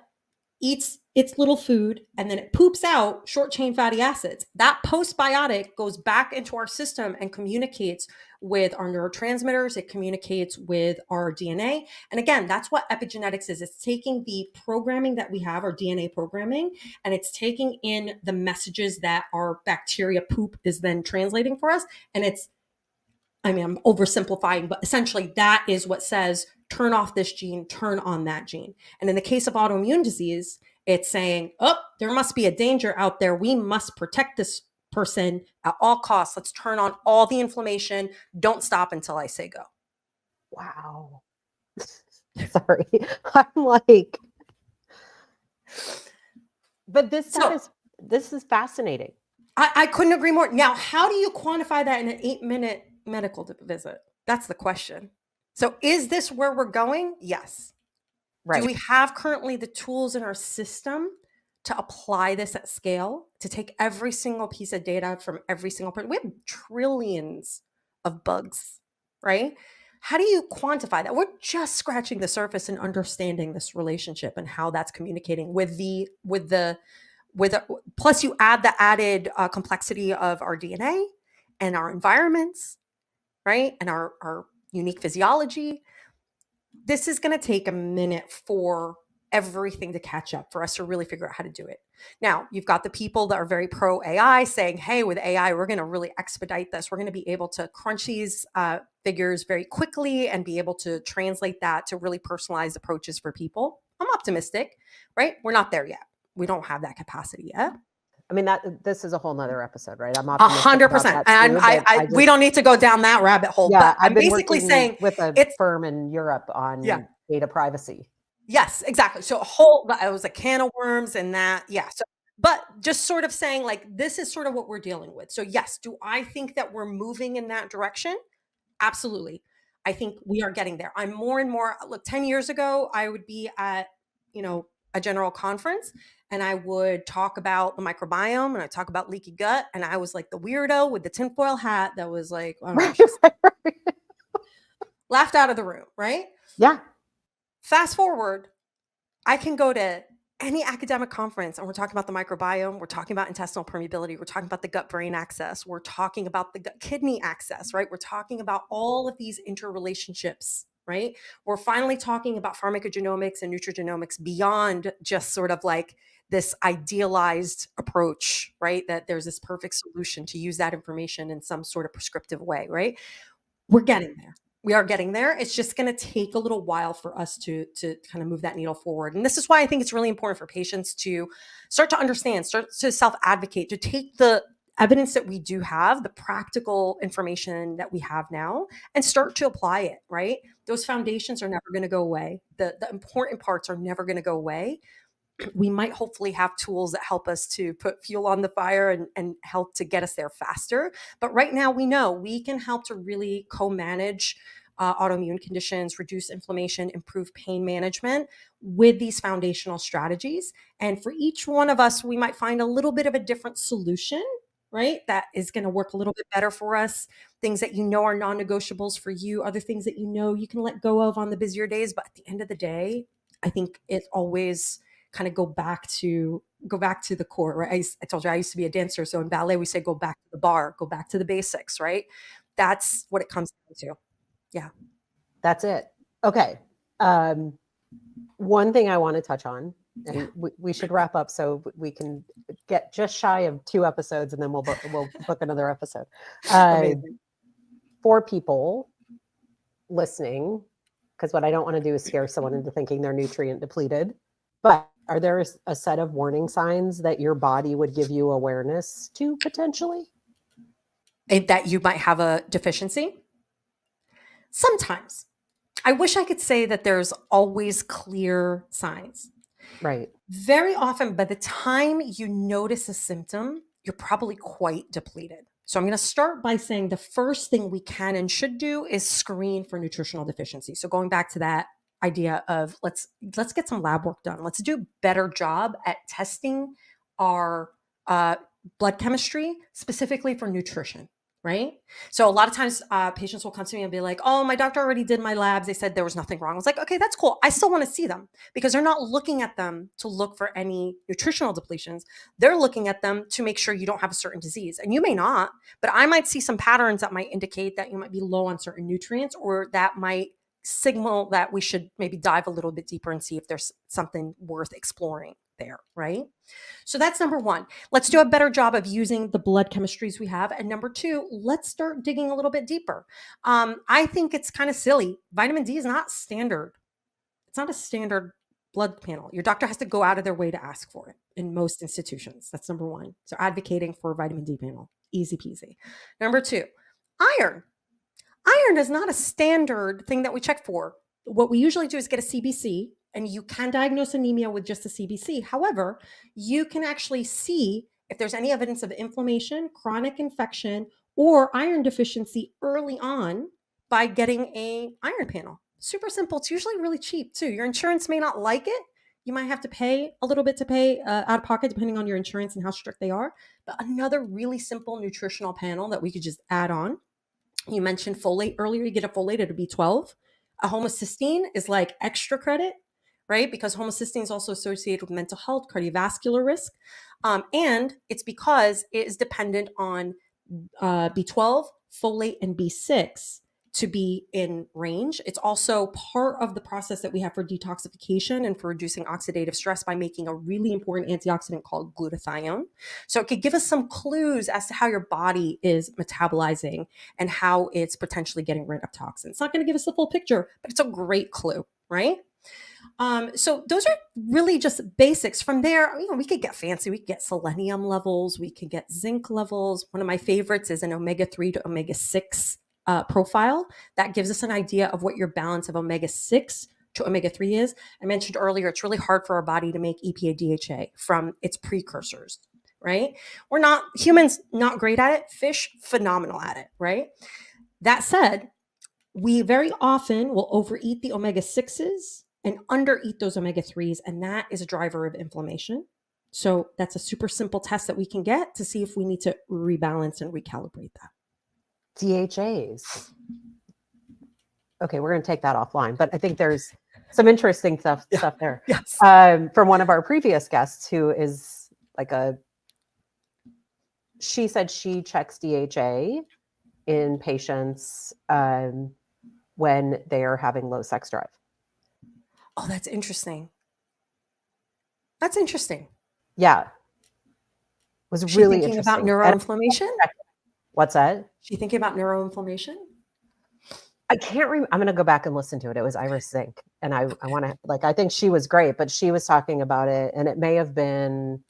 C: eats its little food and then it poops out short chain fatty acids. That postbiotic goes back into our system and communicates with our neurotransmitters. It communicates with our DNA. And again, that's what epigenetics is. It's taking the programming that we have, our DNA programming, and it's taking in the messages that our bacteria poop is then translating for us. And it's, I mean, I'm oversimplifying, but essentially that is what says, turn off this gene, turn on that gene. And in the case of autoimmune disease, it's saying, oh, there must be a danger out there. We must protect this person at all costs. Let's turn on all the inflammation. Don't stop until I say go.
B: Wow. Sorry. I'm like, but this is fascinating.
C: I couldn't agree more. Now, how do you quantify that in an 8-minute medical visit? That's the question. So is this where we're going? Yes.
B: Right.
C: Do we have currently the tools in our system to apply this at scale, to take every single piece of data from every single person? We have trillions of bugs, right? How do you quantify that? We're just scratching the surface and understanding this relationship and how that's communicating plus you add the added complexity of our DNA and our environments, right? And our unique physiology. This is going to take a minute for everything to catch up, for us to really figure out how to do it. Now, you've got the people that are very pro AI saying, hey, with AI, we're going to really expedite this. We're going to be able to crunch these figures very quickly and be able to translate that to really personalized approaches for people. I'm optimistic, right? We're not there yet. We don't have that capacity yet.
B: I mean, this is a whole nother episode, right? I'm
C: 100%. And we don't need to go down that rabbit hole.
B: Yeah,
C: but I'm basically saying
B: with a firm in Europe on data privacy.
C: Yes, exactly. So it was a can of worms and that. Yeah. So, but just sort of saying like, this is sort of what we're dealing with. So yes, do I think that we're moving in that direction? Absolutely. I think we are getting there. I'm more and more, look, 10 years ago, I would be at, a general conference and I would talk about the microbiome and I talk about leaky gut. And I was like the weirdo with the tinfoil hat that was like, I don't know, laughed out of the room, right?
B: Yeah.
C: Fast forward, I can go to any academic conference and we're talking about the microbiome, we're talking about intestinal permeability, we're talking about the gut-brain axis, we're talking about the gut-kidney axis, right? We're talking about all of these interrelationships, right? We're finally talking about pharmacogenomics and nutrigenomics beyond just sort of like this idealized approach, right? That there's this perfect solution to use that information in some sort of prescriptive way, right? We're getting there. We are getting there. It's just going to take a little while for us to kind of move that needle forward. And this is why I think it's really important for patients to start to understand, start to self-advocate, to take the evidence that we do have, the practical information that we have now, and start to apply it, right? Those foundations are never going to go away. The important parts are never going to go away. We might hopefully have tools that help us to put fuel on the fire and help to get us there faster. But right now we know we can help to really co-manage autoimmune conditions, reduce inflammation, improve pain management with these foundational strategies. And for each one of us, we might find a little bit of a different solution, right? That is going to work a little bit better for us. Things that are non-negotiables for you, other things that you can let go of on the busier days. But at the end of the day, I think it always kind of go back to the core, right? I told you I used to be a dancer. So in ballet, we say, go back to the bar, go back to the basics, right? That's what it comes down to. Yeah.
B: That's it. Okay. One thing I want to touch on And we should wrap up so we can get just shy of 2 episodes, and then we'll book another episode.
C: Amazing.
B: For people listening, because what I don't want to do is scare someone into thinking they're nutrient depleted, but are there a set of warning signs that your body would give you awareness to potentially?
C: That you might have a deficiency? Sometimes. I wish I could say that there's always clear signs.
B: Right.
C: Very often, by the time you notice a symptom, you're probably quite depleted. So I'm going to start by saying the first thing we can and should do is screen for nutritional deficiency. So going back to that idea of let's get some lab work done. Let's do a better job at testing our blood chemistry specifically for nutrition. Right? So a lot of times patients will come to me and be like, oh, my doctor already did my labs. They said there was nothing wrong. I was like, okay, that's cool. I still want to see them because they're not looking at them to look for any nutritional depletions. They're looking at them to make sure you don't have a certain disease. And you may not, but I might see some patterns that might indicate that you might be low on certain nutrients, or that might signal that we should maybe dive a little bit deeper and see if there's something worth exploring there, right? So that's number one. Let's do a better job of using the blood chemistries we have. And number two, let's start digging a little bit deeper. I think it's kind of silly. Vitamin D is not standard. It's not a standard blood panel. Your doctor has to go out of their way to ask for it in most institutions. That's number one. So advocating for a vitamin D panel, easy peasy. Number two, iron. Iron is not a standard thing that we check for. What we usually do is get a CBC, and you can diagnose anemia with just a CBC. However, you can actually see if there's any evidence of inflammation, chronic infection, or iron deficiency early on by getting an iron panel. Super simple. It's usually really cheap too. Your insurance may not like it. You might have to pay a little bit to pay out of pocket depending on your insurance and how strict they are. But another really simple nutritional panel that we could just add on. You mentioned folate earlier. You get a folate at a B12. A homocysteine is like extra credit, right? Because homocysteine is also associated with mental health, cardiovascular risk. And it's because it is dependent on B12, folate, and B6 to be in range. It's also part of the process that we have for detoxification and for reducing oxidative stress by making a really important antioxidant called glutathione. So it could give us some clues as to how your body is metabolizing and how it's potentially getting rid of toxins. It's not going to give us the full picture, but it's a great clue, right? So those are really just basics. From there, we could get fancy. We could get selenium levels. We could get zinc levels. One of my favorites is an omega-3 to omega-6 profile. That gives us an idea of what your balance of omega-6 to omega-3 is. I mentioned earlier, it's really hard for our body to make EPA DHA from its precursors, right? Humans not great at it. Fish, phenomenal at it, right? That said, we very often will overeat the omega-6s and undereat those omega-3s, and that is a driver of inflammation. So that's a super simple test that we can get to see if we need to rebalance and recalibrate that.
B: DHAs. Okay, we're going to take that offline, but I think there's some interesting stuff there.
C: Yes.
B: From one of our previous guests who is she said she checks DHA in patients when they are having low sex drive.
C: Oh, that's interesting.
B: Yeah. Was really
C: thinking
B: interesting.
C: About neuroinflammation?
B: What's that?
C: She thinking about neuroinflammation?
B: I can't remember. I'm going to go back and listen to it. It was Iris Zink. And I want to, I think she was great, but she was talking about it, and it may have been,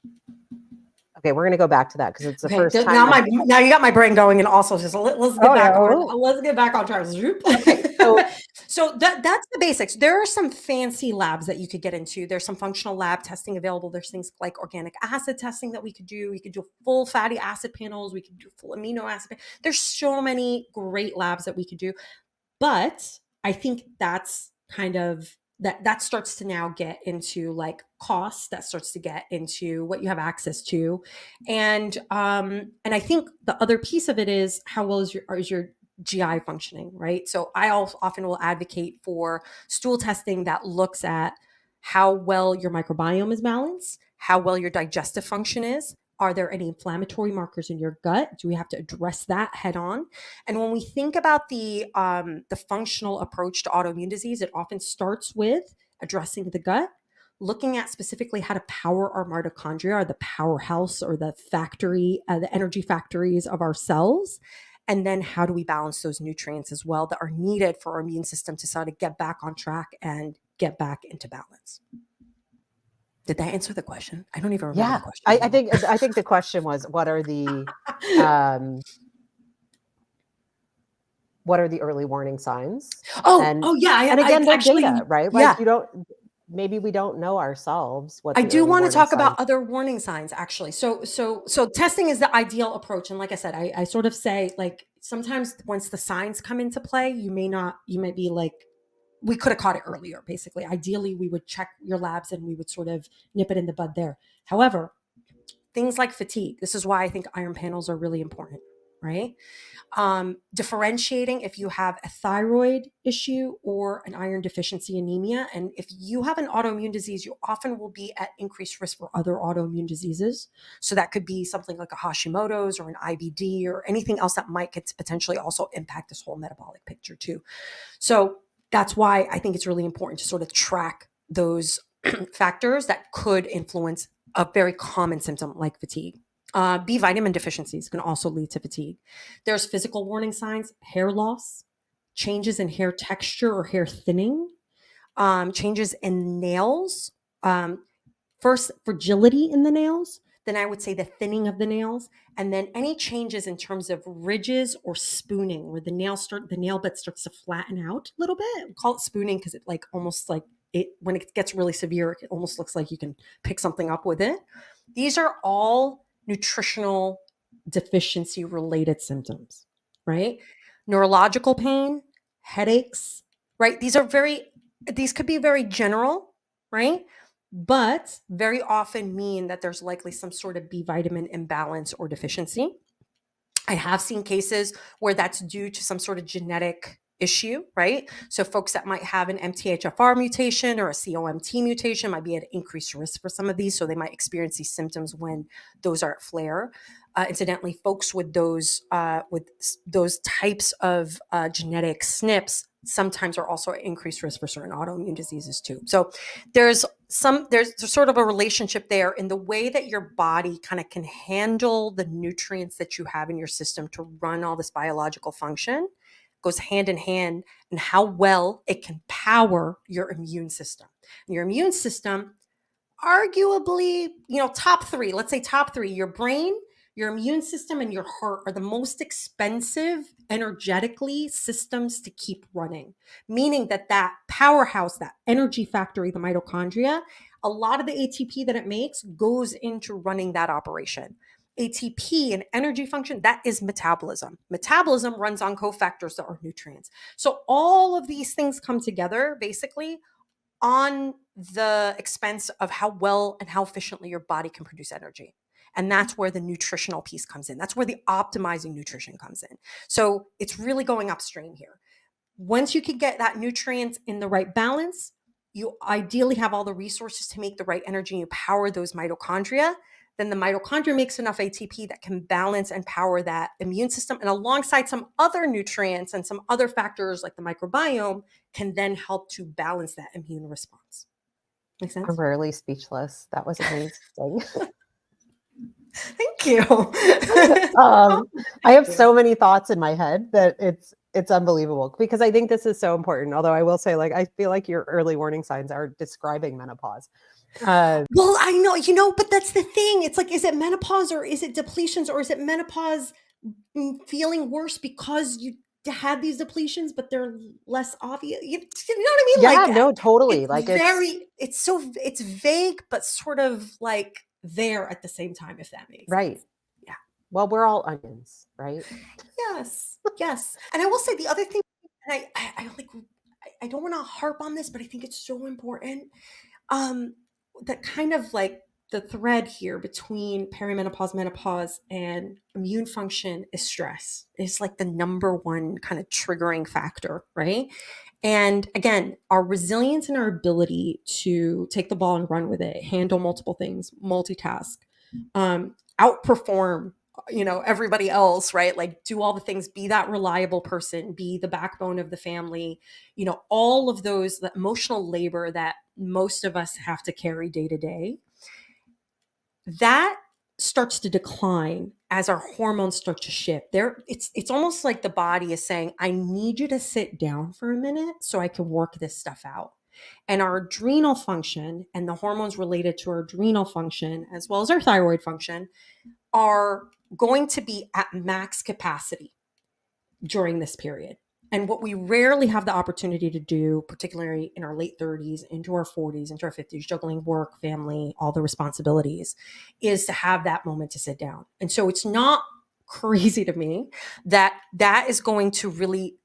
B: okay, we're going to go back to that because it's the first time.
C: Now you got my brain going, and also just let's get back on track. Okay, so that's the basics. There are some fancy labs that you could get into. There's some functional lab testing available. There's things like organic acid testing that we could do. We could do full fatty acid panels. We could do full amino acid. There's so many great labs that we could do. But I think that's kind of that starts to now get into cost. That starts to get into what you have access to, and I think the other piece of it is how well is your GI functioning, right? So I often will advocate for stool testing that looks at how well your microbiome is balanced, how well your digestive function is. Are there any inflammatory markers in your gut? Do we have to address that head on? And when we think about the functional approach to autoimmune disease, it often starts with addressing the gut, looking at specifically how to power our mitochondria, or the powerhouse or the factory, the energy factories of our cells. And then how do we balance those nutrients as well that are needed for our immune system to sort of get back on track and get back into balance. Did that answer the question? I don't even remember the question.
B: I think the question was, what are the early warning signs?
C: Yeah.
B: And again, they're data, right? Like
C: Yeah.
B: maybe we don't know ourselves what
C: I
B: the
C: do
B: early
C: want to
B: warning
C: talk
B: signs.
C: about other warning signs, actually. So testing is the ideal approach. And like I said, I sort of say, like, sometimes once the signs come into play, you might be like, we could have caught it earlier, basically. Ideally, we would check your labs and we would sort of nip it in the bud there. However, things like fatigue, this is why I think iron panels are really important, right? Differentiating if you have a thyroid issue or an iron deficiency anemia. And if you have an autoimmune disease, you often will be at increased risk for other autoimmune diseases. So that could be something like a Hashimoto's or an IBD or anything else that might get to potentially also impact this whole metabolic picture too. So that's why I think it's really important to sort of track those factors that could influence a very common symptom like fatigue. B vitamin deficiencies can also lead to fatigue. There's physical warning signs: hair loss, changes in hair texture or hair thinning, changes in nails. First, fragility in the nails. Then I would say the thinning of the nails, and then any changes in terms of ridges or spooning, where the nail bed starts to flatten out a little bit. We call it spooning because it almost like it, when it gets really severe, it almost looks like you can pick something up with it. These are all nutritional deficiency related symptoms, right? Neurological pain, headaches, right? These could be very general, right? But very often mean that there's likely some sort of B vitamin imbalance or deficiency. I have seen cases where that's due to some sort of genetic issue, right? So folks that might have an MTHFR mutation or a COMT mutation might be at increased risk for some of these. So they might experience these symptoms when those are at flare. Incidentally, folks with those types of genetic SNPs sometimes are also at increased risk for certain autoimmune diseases too. So there's sort of a relationship there in the way that your body kind of can handle the nutrients that you have in your system to run all this biological function. Goes hand in hand in how well it can power your immune system. And your immune system, arguably, top three, let's say top three, your brain, your immune system, and your heart are the most expensive energetically systems to keep running. Meaning that powerhouse, that energy factory, the mitochondria, a lot of the ATP that it makes goes into running that operation. ATP and energy function, that is metabolism. Metabolism runs on cofactors that are nutrients. So all of these things come together basically on the expense of how well and how efficiently your body can produce energy. And that's where the nutritional piece comes in. That's where the optimizing nutrition comes in. So it's really going upstream here. Once you can get that nutrients in the right balance, you ideally have all the resources to make the right energy and you power those mitochondria. Then the mitochondria makes enough ATP that can balance and power that immune system. And alongside some other nutrients and some other factors like the microbiome can then help to balance that immune response. Make sense?
B: I'm rarely speechless. That was amazing.
C: Thank you.
B: I have so many thoughts in my head that it's unbelievable because I think this is so important. Although I will say, I feel like your early warning signs are describing menopause.
C: Well, I know, but that's the thing. It's like, is it menopause or is it depletions or is it menopause feeling worse because you had these depletions, but they're less obvious? You know what I mean?
B: Yeah, no, totally.
C: It's vague, but sort of like there at the same time, if that makes
B: right.
C: sense. Yeah.
B: Well, we're all onions, right?
C: Yes. Yes. And I will say the other thing, and I don't want to harp on this, but I think it's so important. That kind of like the thread here between perimenopause, menopause, and immune function is stress. It's like the number one kind of triggering factor, right? And again, our resilience and our ability to take the ball and run with it, handle multiple things, multitask, outperform, everybody else, right? Like do all the things, be that reliable person, be the backbone of the family, all of those, the emotional labor that most of us have to carry day to day, that starts to decline as our hormones start to shift. It's almost like the body is saying, I need you to sit down for a minute so I can work this stuff out. And our adrenal function and the hormones related to our adrenal function, as well as our thyroid function, are going to be at max capacity during this period. And what we rarely have the opportunity to do, particularly in our late 30s, into our 40s, into our 50s, juggling work, family, all the responsibilities, is to have that moment to sit down. And so it's not crazy to me that that is going to really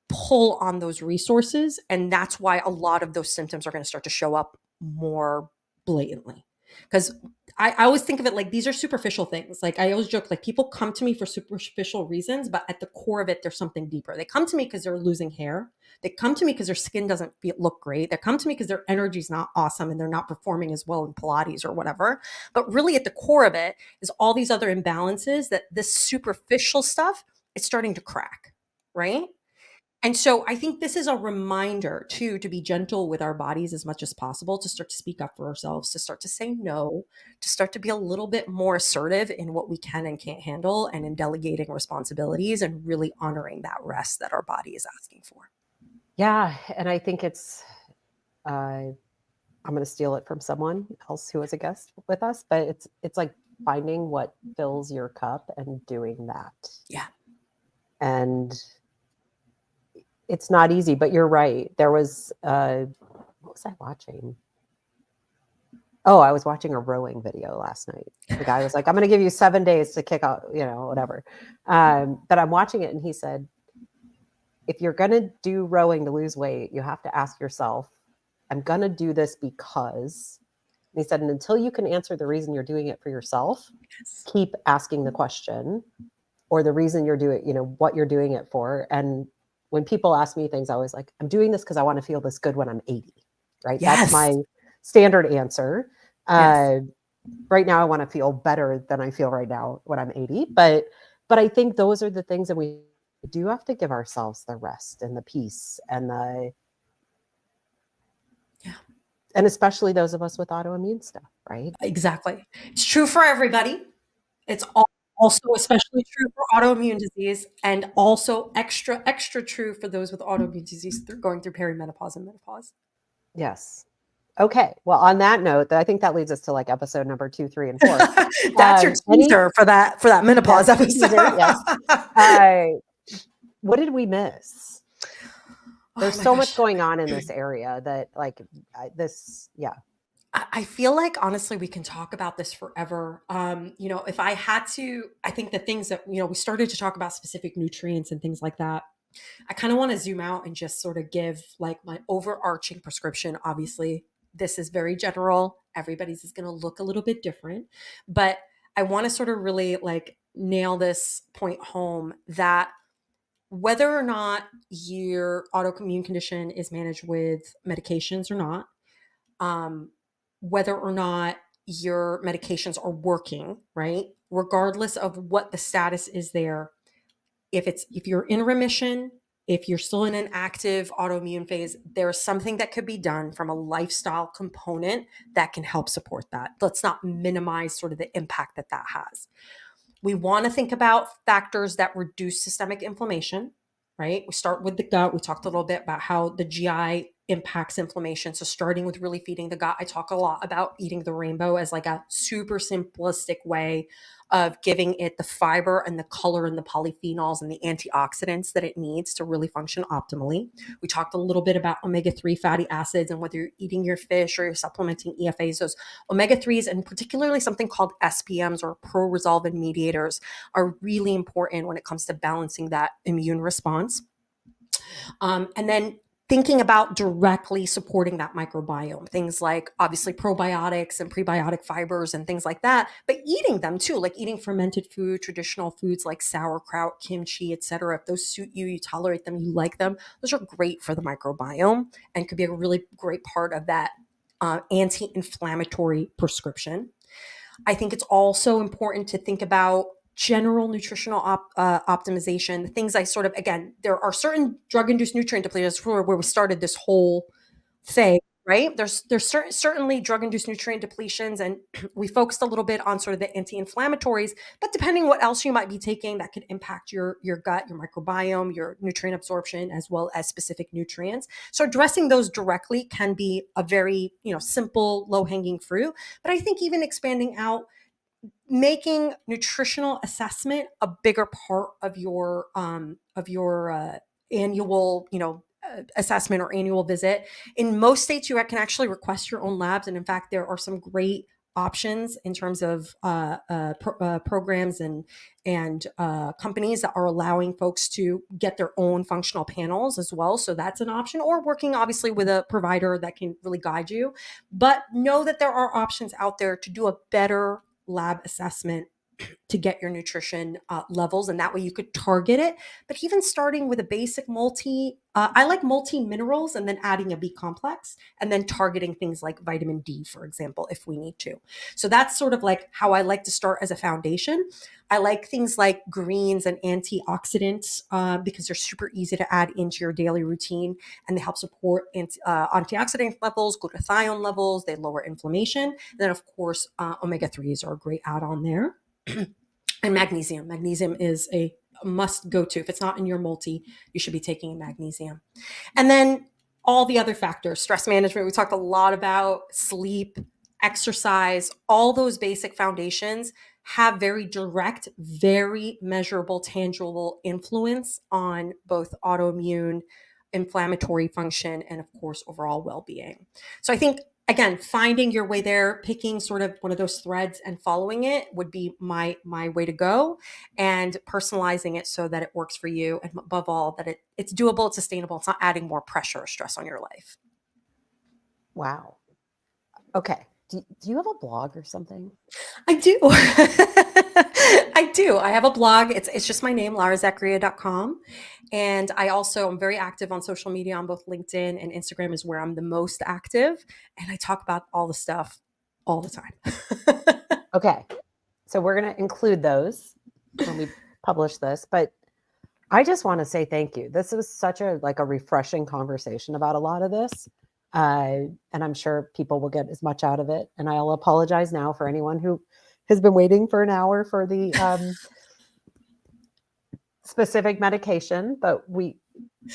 C: pull on those resources. And that's why a lot of those symptoms are going to start to show up more blatantly. Because I always think of it like these are superficial things. Like I always joke, like people come to me for superficial reasons, but at the core of it, there's something deeper. They come to me because they're losing hair. They come to me because their skin doesn't look great. They come to me because their energy is not awesome and they're not performing as well in Pilates or whatever. But really at the core of it is all these other imbalances that this superficial stuff is starting to crack, right? And so I think this is a reminder too, to be gentle with our bodies as much as possible, to start to speak up for ourselves, to start to say no, to start to be a little bit more assertive in what we can and can't handle and in delegating responsibilities and really honoring that rest that our body is asking for.
B: Yeah. And I think I'm going to steal it from someone else who was a guest with us, but it's like finding what fills your cup and doing that.
C: Yeah.
B: And it's not easy, but you're right. There was, what was I watching? Oh, I was watching a rowing video last night. The guy was like, I'm going to give you 7 days to kick out, whatever. But I'm watching it and he said, if you're going to do rowing to lose weight, you have to ask yourself, I'm going to do this because, and he said, and until you can answer the reason you're doing it for yourself, keep asking the question or the reason you're doing, what you're doing it for. And when people ask me things, I always like, I'm doing this because I want to feel this good when I'm 80, right?
C: Yes.
B: That's my standard answer.
C: Yes.
B: Right now, I want to feel better than I feel right now when I'm 80. But I think those are the things that we do have to give ourselves the rest and the peace and and especially those of us with autoimmune stuff, right?
C: Exactly. It's true for everybody. It's also especially true for autoimmune disease and also extra true for those with autoimmune disease going through perimenopause and menopause.
B: Yes. Okay. Well, on that note, I think that leads us to like episode number 2, 3, and 4.
C: That's your teaser for that menopause episode.
B: Yes. What did we miss? There's so much going on in this area that yeah.
C: I feel like honestly we can talk about this forever. If I had to, I think the things that, we started to talk about specific nutrients and things like that. I kind of want to zoom out and just sort of give like my overarching prescription. Obviously, this is very general. Everybody's is going to look a little bit different, but I want to sort of really like nail this point home that whether or not your autoimmune condition is managed with medications or not, whether or not your medications are working, right? Regardless of what the status is there, if you're in remission, if you're still in an active autoimmune phase, there's something that could be done from a lifestyle component that can help support that. Let's not minimize sort of the impact that has. We want to think about factors that reduce systemic inflammation, right? We start with the gut. We talked a little bit about how the GI impacts inflammation. So starting with really feeding the gut, I talk a lot about eating the rainbow as like a super simplistic way of giving it the fiber and the color and the polyphenols and the antioxidants that it needs to really function optimally. We talked a little bit about omega-3 fatty acids and whether you're eating your fish or you're supplementing EFAs, those omega-3s and particularly something called SPMs or pro-resolvin mediators are really important when it comes to balancing that immune response. And then thinking about directly supporting that microbiome, things like obviously probiotics and prebiotic fibers and things like that, but eating them too, like eating fermented food, traditional foods like sauerkraut, kimchi, etc. If those suit you, you tolerate them, you like them, those are great for the microbiome and could be a really great part of that anti-inflammatory prescription. I think it's also important to think about general nutritional optimization, the things I sort of, again, there are certain drug-induced nutrient depleters where we started this whole thing, right? There's certainly drug-induced nutrient depletions, and we focused a little bit on sort of the anti-inflammatories, but depending what else you might be taking, that could impact your gut, your microbiome, your nutrient absorption, as well as specific nutrients. So addressing those directly can be a very, simple, low-hanging fruit. But I think even expanding out, making nutritional assessment a bigger part of your annual, assessment or annual visit. In most states, you can actually request your own labs, and in fact, there are some great options in terms of programs and companies that are allowing folks to get their own functional panels as well. So that's an option, or working obviously with a provider that can really guide you. But know that there are options out there to do a better lab assessment to get your nutrition levels, and that way you could target it. But even starting with a basic I like multi minerals, and then adding a B complex, and then targeting things like vitamin D, for example, if we need to. So that's sort of like how I like to start as a foundation. I like things like greens and antioxidants because they're super easy to add into your daily routine, and they help support antioxidant levels, glutathione levels. They lower inflammation. And then, of course, omega-3s are a great add-on there. And magnesium. Magnesium is a must go to. If it's not in your multi, you should be taking magnesium. And then all the other factors, stress management, we talked a lot about sleep, exercise, all those basic foundations have very direct, very measurable, tangible influence on both autoimmune, inflammatory function, and of course, overall well-being. So I think, again, finding your way there, picking sort of one of those threads and following it would be my way to go, and personalizing it so that it works for you. And above all, that it's doable, it's sustainable. It's not adding more pressure or stress on your life.
B: Wow. Okay. Do you have a blog or something?
C: I do. I do. I have a blog. It's just my name, larazakaria.com. And I also am very active on social media on both LinkedIn and Instagram is where I'm the most active. And I talk about all the stuff all the time.
B: Okay. So we're going to include those when we publish this, but I just want to say thank you. This was such a refreshing conversation about a lot of this. And I'm sure people will get as much out of it. And I'll apologize now for anyone who has been waiting for an hour for the specific medication, but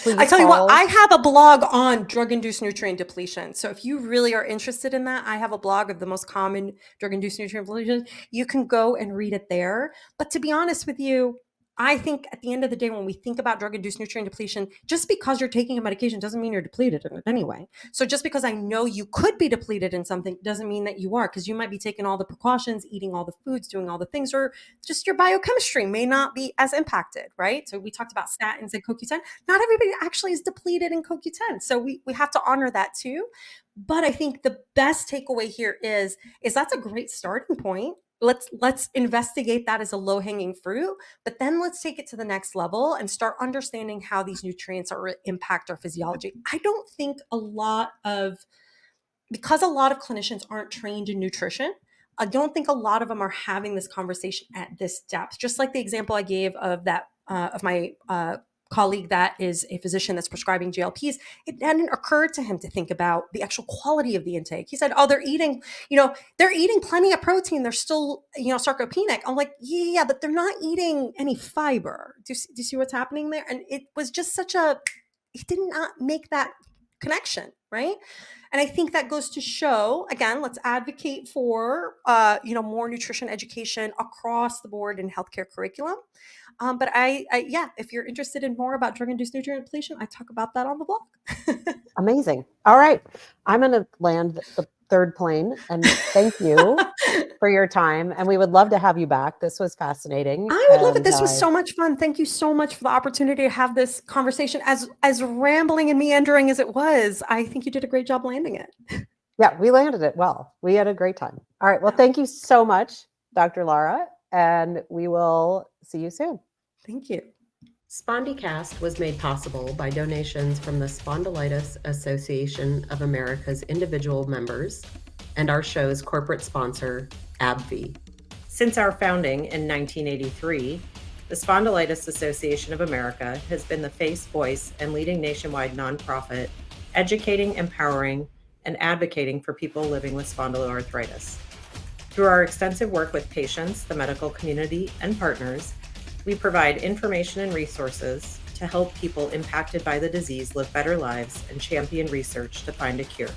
C: I tell you what, I have a blog on drug-induced nutrient depletion. So if you really are interested in that, I have a blog of the most common drug-induced nutrient depletion. You can go and read it there. But to be honest with you, I think at the end of the day, when we think about drug-induced nutrient depletion, just because you're taking a medication doesn't mean you're depleted in it anyway. So just because I know you could be depleted in something doesn't mean that you are, because you might be taking all the precautions, eating all the foods, doing all the things, or just your biochemistry may not be as impacted, right? So we talked about statins and CoQ10. Not everybody actually is depleted in CoQ10. So we have to honor that too. But I think the best takeaway here is that's a great starting point. Let's investigate that as a low-hanging fruit, but then let's take it to the next level and start understanding how these nutrients impact our physiology. I don't think because a lot of clinicians aren't trained in nutrition, I don't think a lot of them are having this conversation at this depth. Just like the example I gave of that of my colleague that is a physician that's prescribing GLPs, it hadn't occurred to him to think about the actual quality of the intake. He said, oh, they're eating plenty of protein. They're still, sarcopenic. I'm like, yeah, but they're not eating any fiber. Do you see what's happening there? And it was just he did not make that connection, right? And I think that goes to show, again, let's advocate for, more nutrition education across the board in healthcare curriculum. But if you're interested in more about drug-induced nutrient depletion, I talk about that on the blog.
B: Amazing. All right. I'm going to land the third plane, and thank you for your time. And we would love to have you back. This was fascinating.
C: I would love it. This was so much fun. Thank you so much for the opportunity to have this conversation. As rambling and meandering as it was, I think you did a great job landing it.
B: Yeah, we landed it well. We had a great time. All right. Well, thank you so much, Dr. Lara, and we will see you soon.
C: Thank you.
A: SpondyCast was made possible by donations from the Spondylitis Association of America's individual members and our show's corporate sponsor, AbbVie. Since our founding in 1983, the Spondylitis Association of America has been the face, voice, and leading nationwide nonprofit educating, empowering, and advocating for people living with spondyloarthritis. Through our extensive work with patients, the medical community, and partners, we provide information and resources to help people impacted by the disease live better lives and champion research to find a cure.